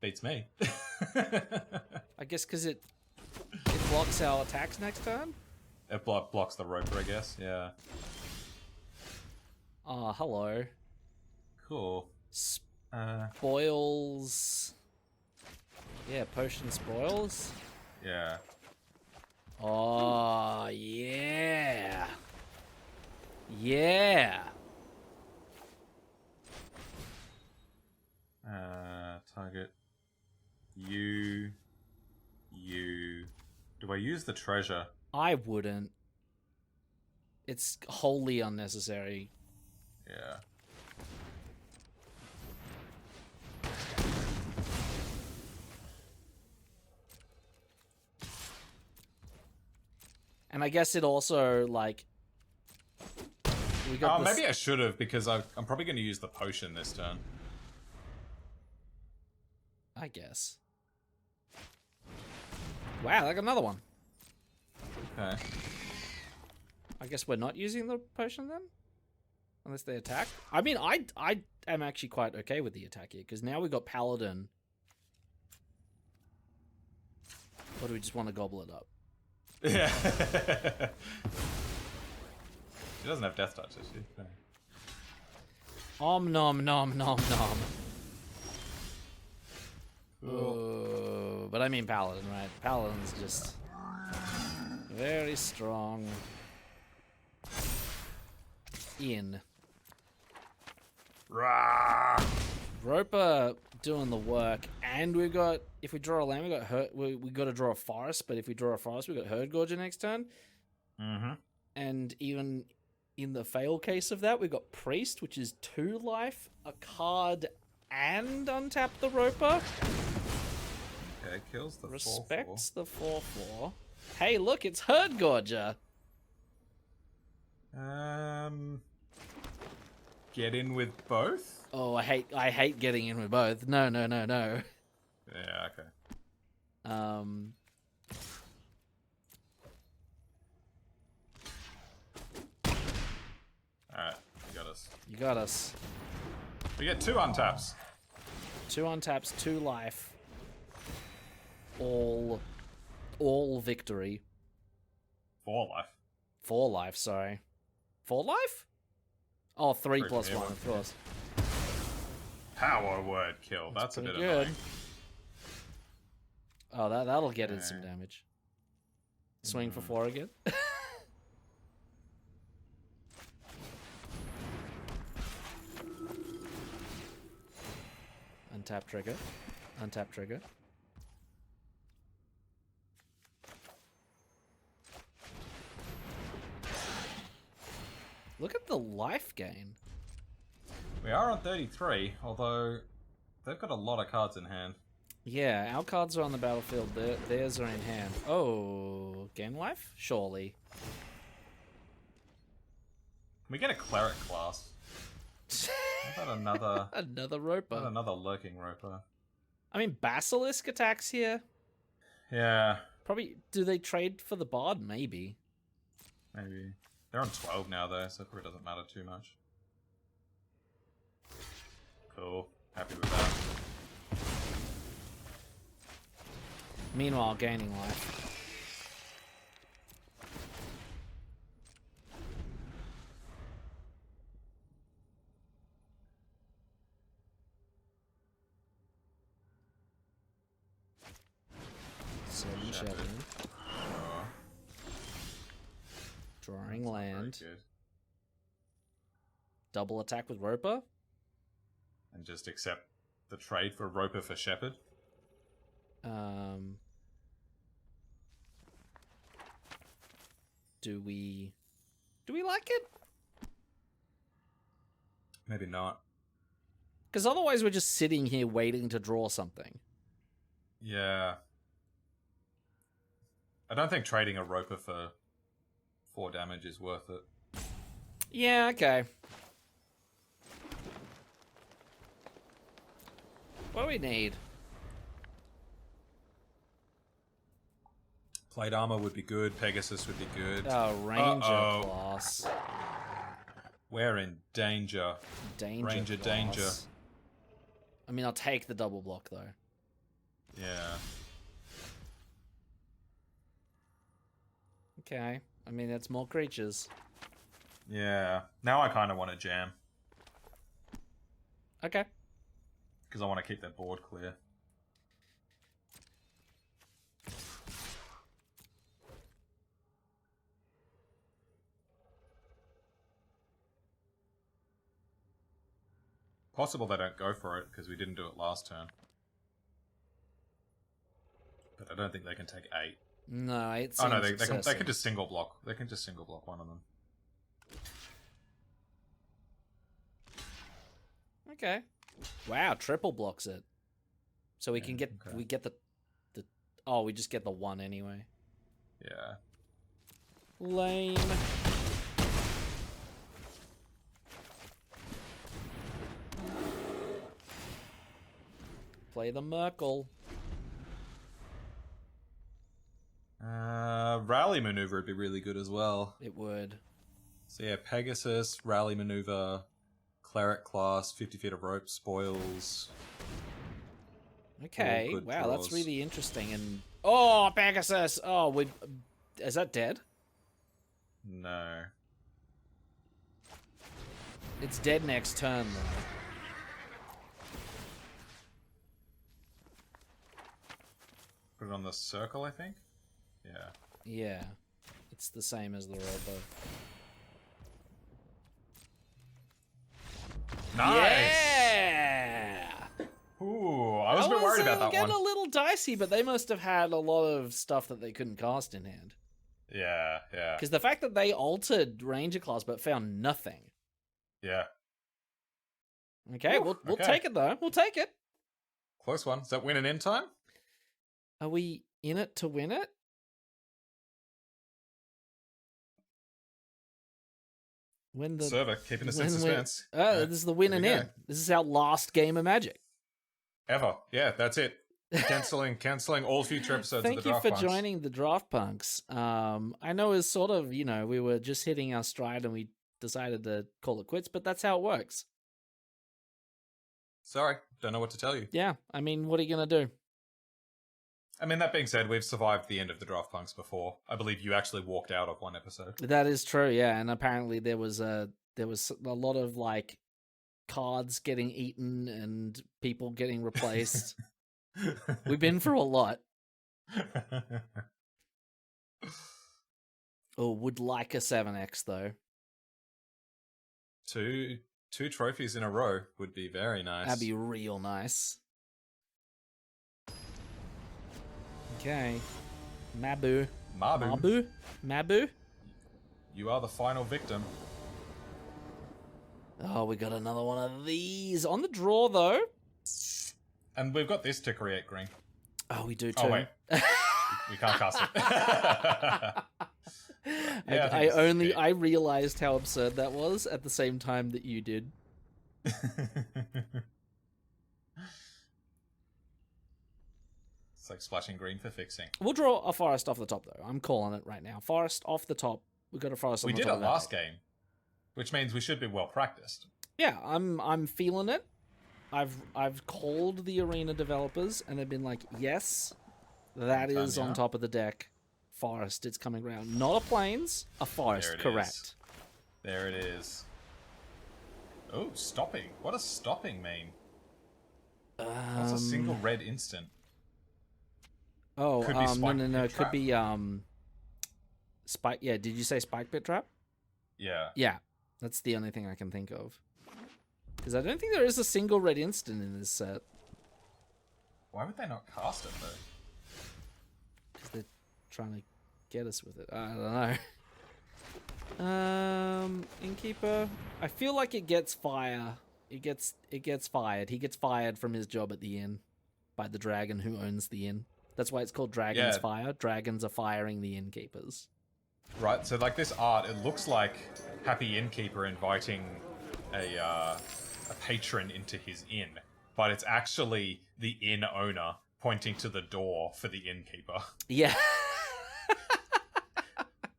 Beats me. I guess because it blocks our attacks next turn? It blocks the roper, I guess, yeah. Ah, hello. Cool. Spoils... Yeah, potion spoils? Yeah. Oh, yeah. Yeah. Target. You. Do I use the treasure? I wouldn't. It's wholly unnecessary. Yeah. And I guess it also, like... We got maybe I should have, because I'm probably going to use the potion this turn. I guess. Wow, I got another one. Okay. I guess we're not using the potion then? Unless they attack? I mean, I am actually quite okay with the attack here, because now we've got Paladin. Or do we just want to gobble it up? Yeah. She doesn't have death touch, does she? No. Om nom nom nom nom. Cool. But I mean Paladin, right? Paladin's just very strong. In. Rah! Roper doing the work, and we've got, if we draw a land, we got we got to draw a forest, but if we draw a forest, we got Herd Gorger next turn. Mm-hmm. And even in the fail case of that, we've got Priest, which is 2 life, a card, and untap the Roper. Okay, kills the 4/4. Respects the 4/4. Hey, look, it's Herd Gorger. Get in with both? Oh, I hate getting in with both. No. Yeah, okay. Alright, you got us. You got us. We get 2 untaps. 2 untaps, 2 life. All victory. 4 life. 4 life, sorry. 4 life? Oh, 3 plus 1, of course. Power word kill. That's a bit good. annoying. Oh, that'll get in some damage. Swing for 4 again. Untap trigger. Untap trigger. Look at the life gain. We are on 33, although they've got a lot of cards in hand. Yeah, our cards are on the battlefield. Theirs are in hand. Oh, gain life? Surely. Can we get a cleric class? How about another... Another Roper. Another lurking Roper. I mean, Basilisk attacks here. Yeah. Probably, do they trade for the Bard? Maybe. Maybe. They're on 12 now, though, so it probably doesn't matter too much. Cool. Happy with that. Meanwhile, gaining life. Sodium Chloride. Oh, Drawing that's land. not very good. Double attack with Roper. And just accept the trade for Roper for Shepherd. Do we like it? Maybe not. Because otherwise we're just sitting here waiting to draw something. Yeah. I don't think trading a Roper for 4 damage is worth it. Yeah, okay. What do we need? Plate armor would be good. Pegasus would be good. Oh, Ranger class. We're in danger. Danger class. Danger. I mean, I'll take the double block, though. Yeah. Okay. I mean, that's more creatures. Yeah. Now I kind of want to jam. Okay. Because I want to keep that board clear. Possible they don't go for it because we didn't do it last turn. But I don't think they can take 8. No, it Oh seems no, they excessive. can just single block. They can just single block one of them. Okay. Wow, triple blocks it. So we can get okay. we get the oh, we just get the 1 anyway. Yeah. Lame. Play the Merkle. Rally maneuver would be really good as well. It would. So yeah, Pegasus, rally maneuver, cleric class, 50 feet of rope, spoils. Okay, good wow, draws. that's really interesting. And oh, Pegasus! Oh, we is that dead? No. It's dead next turn, though. Put it on the circle, I think? Yeah. Yeah. It's the same as the Robo. Nice! Yeah! Ooh, I was a bit worried about that getting one. a little dicey, but they must have had a lot of stuff that they couldn't cast in hand. Yeah, yeah. Because the fact that they altered Ranger class but found nothing. Yeah. Okay, Ooh, we'll okay. take it, though. We'll take it. Close one. Is that win and end time? Are we in it to win it? When the Server, keeping us in suspense. This is the win and we go. end. This is our last game of Magic. Ever. Yeah, that's it. Cancelling all future episodes Thank of the you Draft for Punks. joining the Draft Punks. I know it's sort of, we were just hitting our stride and we decided to call it quits, but that's how it works. Sorry, don't know what to tell you. Yeah, I mean, what are you going to do? I mean, that being said, we've survived the end of the Draft Punks before. I believe you actually walked out of one episode. That is true, yeah, and apparently there was a lot of, like, cards getting eaten and people getting replaced. We've been through a lot. Oh, would like a 7X, though. Two trophies in a row would be very nice. That'd be real nice. Okay. Mabu. You are the final victim. Oh, we got another one of these. On the draw, though. And we've got this to create green. Oh, we do too. Oh, wait. We can't cast it. Yeah, I realized how absurd that was at the same time that you did. It's like splashing green for fixing. We'll draw a forest off the top, though. I'm calling it right now. Forest off the top. We've got a forest on the top. We did it last game, which means we should be well practiced. Yeah, I'm feeling it. I've called the arena developers and they've been like, yes, that is on top of the deck. Forest, it's coming around. Not a plains, a forest, correct. There it is. Oh, stopping. What does stopping mean? What's a single red instant? Oh, Could be no. Could be spike. Yeah, did you say spike bit trap? Yeah. Yeah, that's the only thing I can think of. Because I don't think there is a single red instant in this set. Why would they not cast it though? Because they're trying to get us with it. I don't know. Innkeeper. I feel like it gets fire. It gets fired. He gets fired from his job at the inn by the dragon who owns the inn. That's why it's called Dragon's Fire. Dragons are firing the innkeepers. Right. So like this art, it looks like Happy Innkeeper inviting a patron into his inn, but it's actually the inn owner pointing to the door for the innkeeper. Yeah.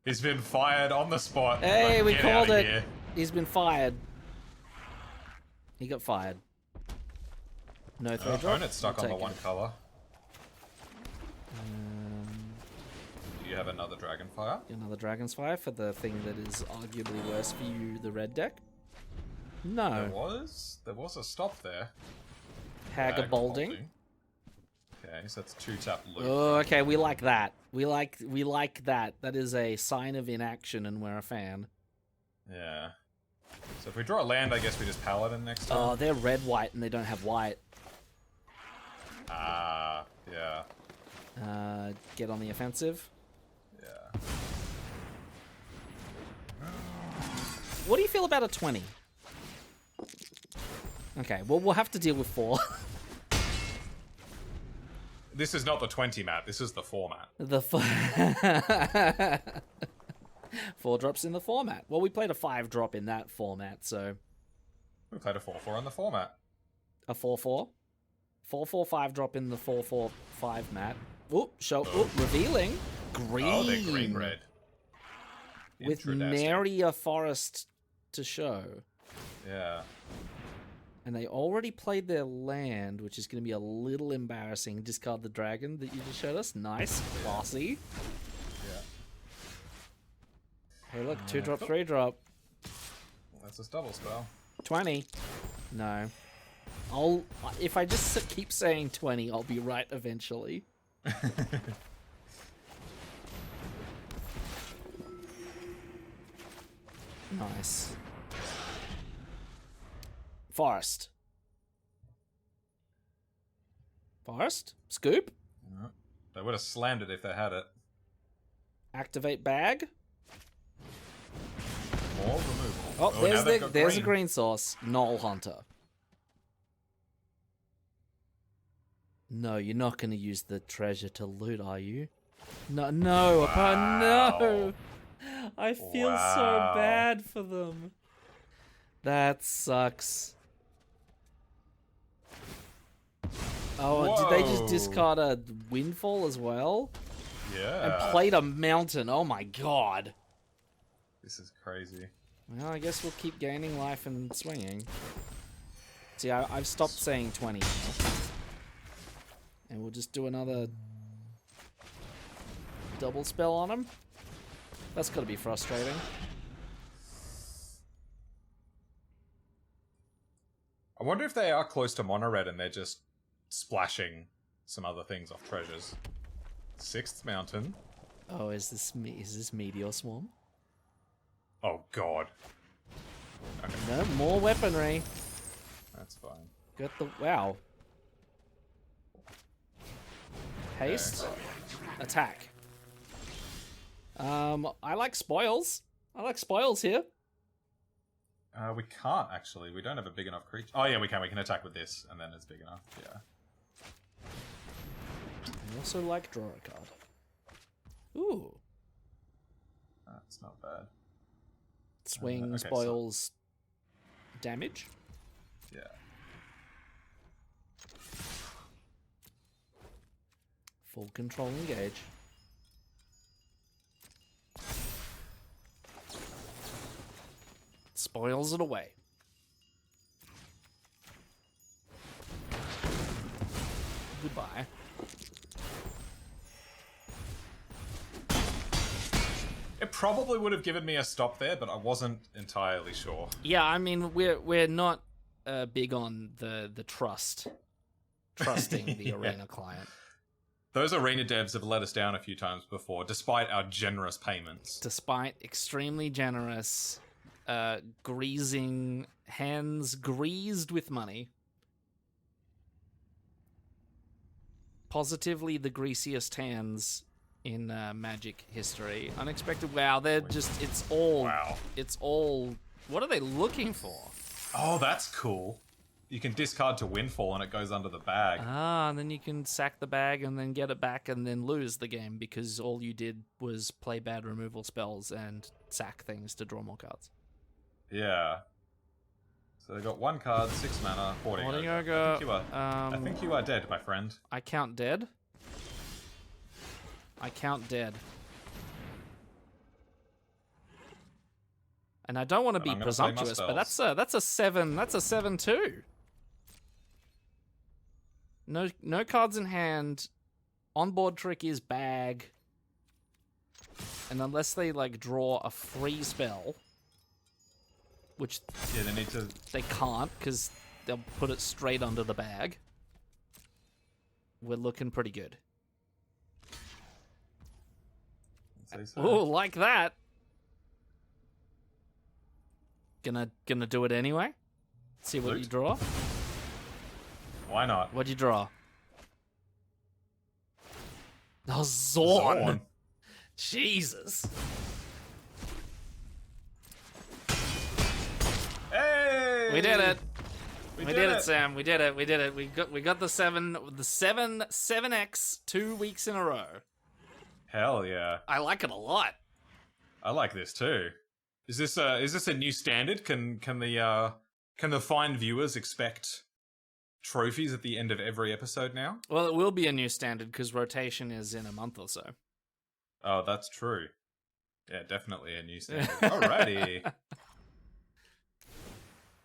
He's been fired on the spot. Hey, like, we get called out it. of here. He's been fired. He got fired. No throw drop. Opponent's stuck on the one color. Do you have another Dragonfire? Another Dragon's Fire for the thing that is arguably worse for you, the red deck? No. There was a stop there. Hagabolding. Okay, so that's 2-tap loop. Oh, okay, we like that. We like that. That is a sign of inaction, and we're a fan. Yeah. So if we draw a land, I guess we just Paladin next time. Oh, they're red-white, and they don't have white. Ah, yeah. Get on the offensive. Yeah. What do you feel about a 20? Okay, well, we'll have to deal with 4. This is not the 20 mat, this is the 4 mat. The 4 drops in the format. Well, we played a 5 drop in that format, so... We played a 4-4 on the 4 mat. A 4-4? 4-4 5 drop in the 4-4 5 mat. Oop, revealing. green. Oh, they're green-red. With nary a forest to show. Yeah. And they already played their land, which is going to be a little embarrassing. Discard the dragon that you just showed us. Nice. Classy. Yeah. Hey, look. 2-drop, 3-drop. That's a double spell. 20. No. If I just keep saying 20, I'll be right eventually. Nice. Forest. Forest? Scoop? Yeah. They would have slammed it if they had it. Activate bag. More removal. Oh, there's a green source. Knoll Hunter. No, you're not going to use the treasure to loot, are you? No, no. I feel so bad for them. That sucks. Oh, Whoa. did they just discard a windfall as well? Yeah. And played a mountain. Oh my god. This is crazy. Well, I guess we'll keep gaining life and swinging. See, I've stopped saying 20 now. And we'll just do another double spell on him. That's got to be frustrating. I wonder if they are close to mono red and they're just splashing some other things off treasures. 6th mountain. Oh, is this Meteor Swarm? Oh god. Okay. No, more weaponry. That's fine. Got the wow. Haste. Okay. Attack. I like spoils. I like spoils here. We can't actually. We don't have a big enough creature. Oh yeah, we can. We can attack with this, and then it's big enough. Yeah. I also like draw a card. Ooh. That's not bad. Swing, okay, spoils, damage. Yeah. Full control engage. Spoils it away. Goodbye. It probably would have given me a stop there, but I wasn't entirely sure. Yeah, I mean we're not big on the trusting the Yeah. arena client. Those arena devs have let us down a few times before, despite our generous payments. Despite extremely generous, greasing hands greased with money. Positively the greasiest hands in Magic history. Unexpected. Wow, they're just, it's all, what are they looking for? Oh, that's cool. You can discard to windfall and it goes under the bag. Ah, and then you can sack the bag and then get it back and then lose the game because all you did was play bad removal spells and sack things to draw more cards. Yeah. So they got 1 card, 6 mana, hoarding Ogre. I think you are dead, my friend. I count dead. I count dead. And I don't want to be presumptuous, but that's a 7. That's a 7-2. No cards in hand. Onboard trick is bag. And unless they like draw a free spell, which yeah, they need to. They can't because they'll put it straight under the bag. We're looking pretty good. So. Oh, like that. Gonna do it anyway. See what you draw. Why not? What'd you draw? Oh, Zorn. Jesus. Hey! We did it. We did it, Sam. We did it. We did it. We got the 7x 2 weeks in a row. Hell yeah. I like it a lot. I like this too. Is this a new standard? Can the fine viewers expect trophies at the end of every episode now? Well, it will be a new standard because rotation is in a month or so. Oh, that's true. Yeah, definitely a new standard. Alrighty.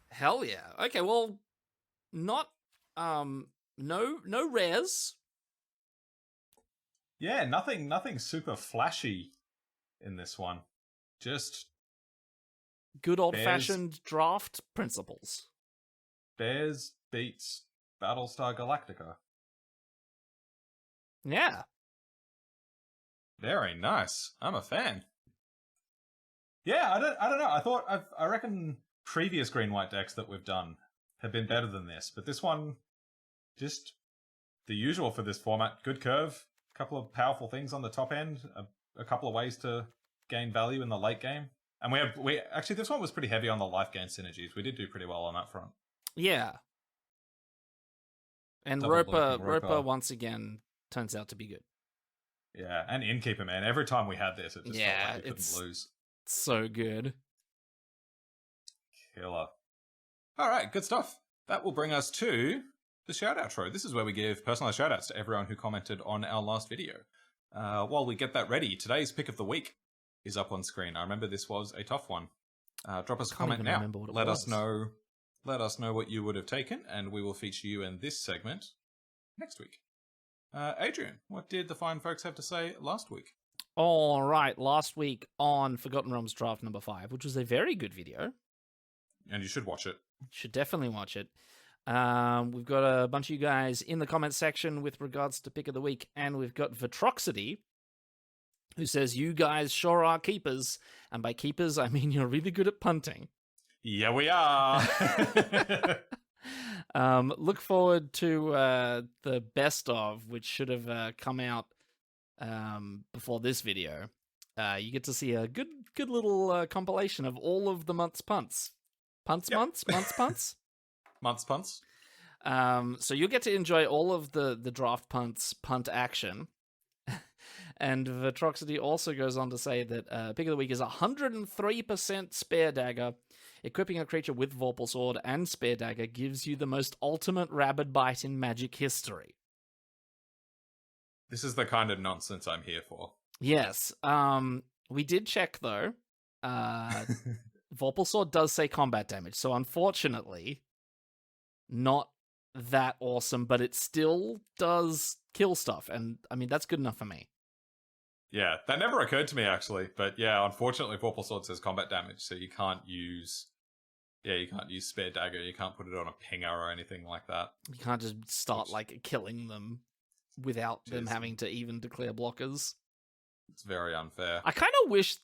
Hell yeah. Okay, well, not no rares. Yeah, nothing super flashy in this one. Just Good old-fashioned draft principles. Bears beats Battlestar Galactica. Yeah. Very nice. I'm a fan. Yeah, I don't know. I reckon previous green-white decks that we've done have been better than this, but this one, just the usual for this format. Good curve, a couple of powerful things on the top end, a couple of ways to gain value in the late game. And we actually, this one was pretty heavy on the life gain synergies. We did do pretty well on that front. Yeah. And Roper once again turns out to be good. Yeah, and Innkeeper, man. Every time we had this, it just felt like we couldn't lose. So good. Killer. All right, good stuff. That will bring us to the shout outro. This is where we give personalized shout outs to everyone who commented on our last video. While we get that ready, today's pick of the week is up on screen. I remember this was a tough one. Drop us a comment now. Let us know what you would have taken, and we will feature you in this segment next week. Adrian, what did the fine folks have to say last week? All right, last week on Forgotten Realms Draft number 5, which was a very good video. And you should watch it. Should definitely watch it. We've got a bunch of you guys in the comment section with regards to pick of the week, and we've got Vitroxity, who says, you guys sure are keepers, and by keepers, I mean you're really good at punting. Yeah, we are. Look forward to the best of, which should have come out before this video. You get to see a good little compilation of all of the month's punts. Months punts? Months punts. So you'll get to enjoy all of the draft punt action. And Vitroxity also goes on to say that pick of the week is 103% Spare Dagger. Equipping a creature with Vorpal Sword and Spare Dagger gives you the most ultimate rabid bite in Magic history. This is the kind of nonsense I'm here for. Yes. We did check, though. Vorpal Sword does say combat damage, so unfortunately, not that awesome, but it still does kill stuff, and I mean, that's good enough for me. Yeah, that never occurred to me, actually, but yeah, unfortunately, Vorpal Sword says combat damage, so you can't use Spare Dagger, you can't put it on a pinger or anything like that. You can't just start, killing them without them having to even declare blockers. It's very unfair. I kind of wish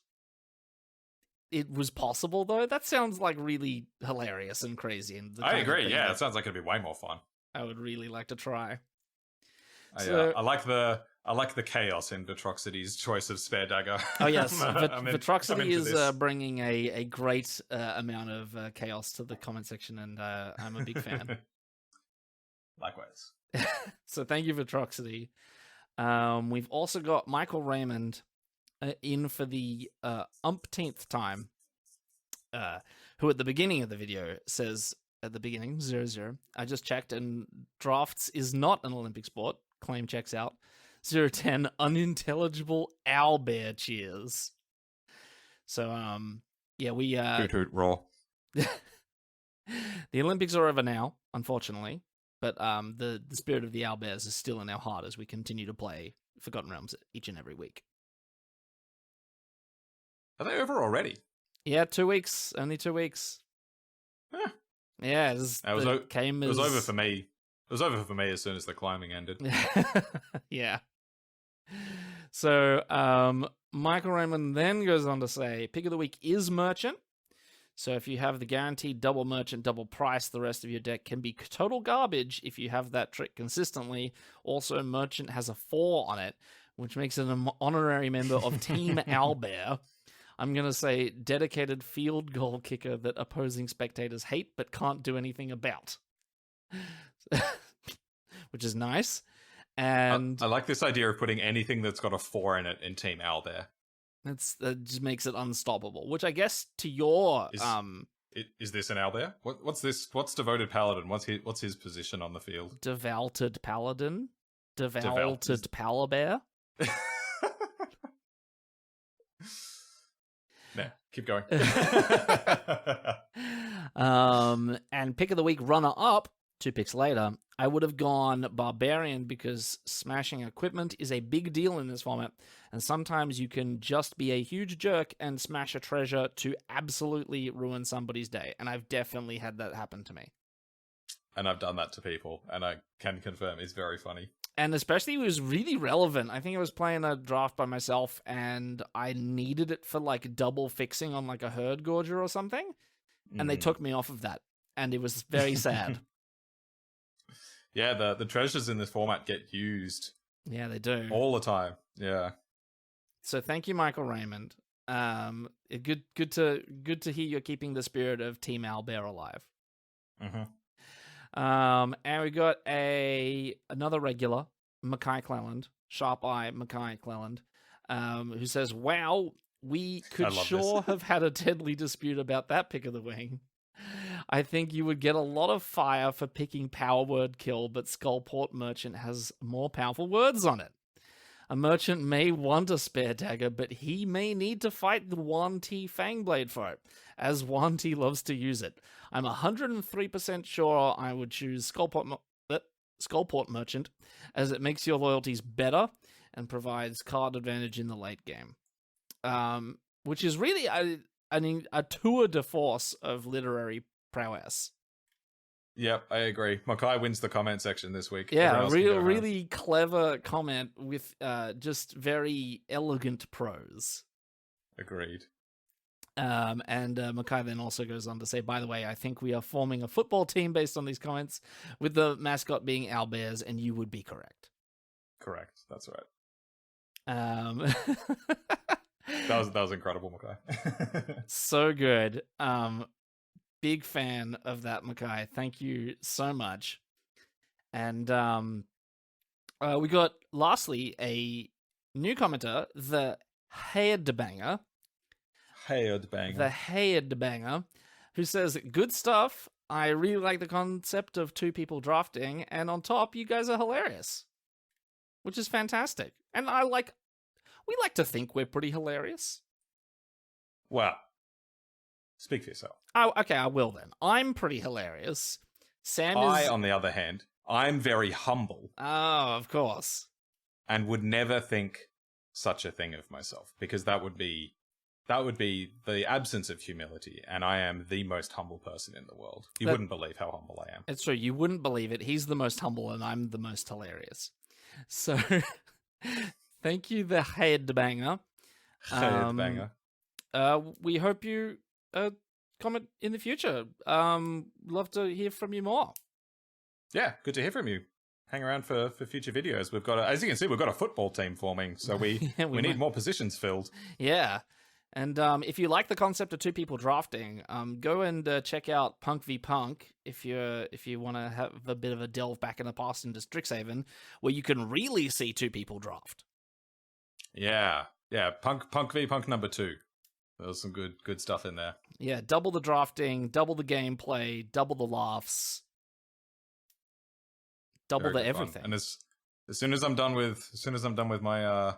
it was possible, though. That sounds really hilarious and crazy. And I agree. Yeah, it sounds like it'd be way more fun. I would really like to try. I like the chaos in Vitroxity's choice of Spare Dagger. Oh yes, Vitroxity is bringing a great amount of chaos to the comment section, and I'm a big fan. Likewise. So thank you, Vitroxity. We've also got Michael Raymond in for the umpteenth time, who at the beginning of the video says, at the beginning, 0-0, I just checked and drafts is not an Olympic sport. Claim checks out. 0-10, unintelligible owlbear cheers. So, yeah, we... Hoot hoot roll. The Olympics are over now, unfortunately, but the spirit of the owlbears is still in our heart as we continue to play Forgotten Realms each and every week. Are they over already? Yeah, 2 weeks. Only 2 weeks. Huh. Yeah, it was over for me. It was over for me as soon as the climbing ended. Yeah. So, Michael Raymond then goes on to say, pick of the week is Merchant. So if you have the guaranteed double Merchant, double price, the rest of your deck can be total garbage if you have that trick consistently. Also, Merchant has a 4 on it, which makes it an honorary member of Team Owlbear. I'm going to say dedicated field goal kicker that opposing spectators hate but can't do anything about. Which is nice. And I like this idea of putting anything that's got a 4 in it in Team Owlbear. That just makes it unstoppable, which I guess to your... Is this an owlbear? What's this? What's Devoted Paladin? What's his position on the field? Devoted Paladin? Devoted Palabear? Nah, keep going. And pick of the week runner up, 2 picks later, I would have gone Barbarian because smashing equipment is a big deal in this format, and sometimes you can just be a huge jerk and smash a treasure to absolutely ruin somebody's day, and I've definitely had that happen to me. And I've done that to people, and I can confirm it's very funny. And especially it was really relevant. I think I was playing a draft by myself, and I needed it for like double fixing on like a herd gorger or something, and they took me off of that, and it was very sad. Yeah, the treasures in this format get used. Yeah, they do. All the time. Yeah. So thank you, Michael Raymond. Good to hear you're keeping the spirit of Team Owlbear alive. And we got another regular, Mackay Cleland, Sharp Eye Mackay Cleland, who says, "Wow, we could sure have had a deadly dispute about that pick of the wing. I think you would get a lot of fire for picking Power Word Kill, but Skullport Merchant has more powerful words on it. A merchant may want a spare dagger, but he may need to fight the Yuan-Ti Fangblade for it, as Yuan-Ti loves to use it. I'm 103% sure I would choose Skullport Merchant, as it makes your loyalties better and provides card advantage in the late game." Which is really a tour de force of literary prowess. Yep, I agree. Mackay wins the comment section this week. Yeah, really clever comment with just very elegant prose. Agreed. And Mackay then also goes on to say, "By the way, I think we are forming a football team based on these comments, with the mascot being Owlbears, and you would be correct." Correct, that's right. That was incredible, Mackay. So good. Big fan of that, Mackay. Thank you so much. And we got, lastly, a new commenter, the Headbanger. The Headbanger, who says, "Good stuff. I really like the concept of 2 people drafting, and on top, you guys are hilarious." Which is fantastic. And we like to think we're pretty hilarious. Well, speak for yourself. Oh, okay, I will then. I'm pretty hilarious. Sam is... on the other hand, I'm very humble. Oh, of course. And would never think such a thing of myself, because that would be the absence of humility, and I am the most humble person in the world. You wouldn't believe how humble I am. It's true, you wouldn't believe it. He's the most humble, and I'm the most hilarious. So, thank you, the Headbanger. Headbanger. We hope you comment in the future. Love to hear from you more. Yeah, good to hear from you. Hang around for future videos. We've got, as you can see, we've got a football team forming, so we need more positions filled. Yeah. And if you like the concept of 2 people drafting, go and check out Punk v Punk if you want to have a bit of a delve back in the past into Strixhaven, where you can really see 2 people draft. Yeah, Punk v Punk number 2. There was some good stuff in there. Yeah, double the drafting, double the gameplay, double the laughs, double the everything. Fun. And as soon as I'm done with my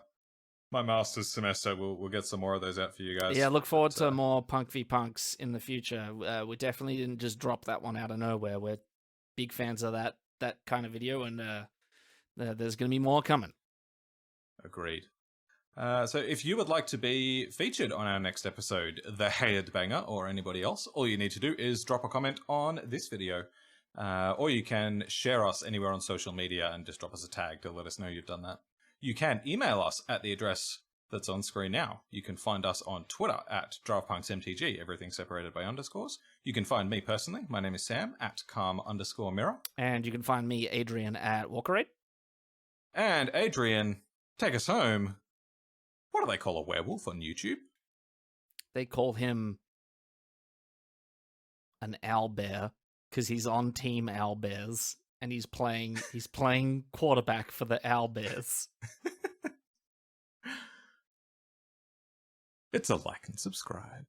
my master's semester, we'll get some more of those out for you guys. Yeah, look forward to more Punk v Punks in the future. We definitely didn't just drop that one out of nowhere. We're big fans of that kind of video, and there's going to be more coming. Agreed. So if you would like to be featured on our next episode, the Headbanger, or anybody else, all you need to do is drop a comment on this video. Or you can share us anywhere on social media and just drop us a tag to let us know you've done that. You can email us at the address that's on screen now. You can find us on Twitter at DraftPunksMTG, everything separated by underscores. You can find me personally. My name is Sam at calm_mirror. And you can find me, Adrian, at Walkerade. And Adrian, take us home. What do they call a werewolf on YouTube? They call him an owlbear because he's on Team Owlbears and he's playing quarterback for the Owlbears. It's a like and subscribe.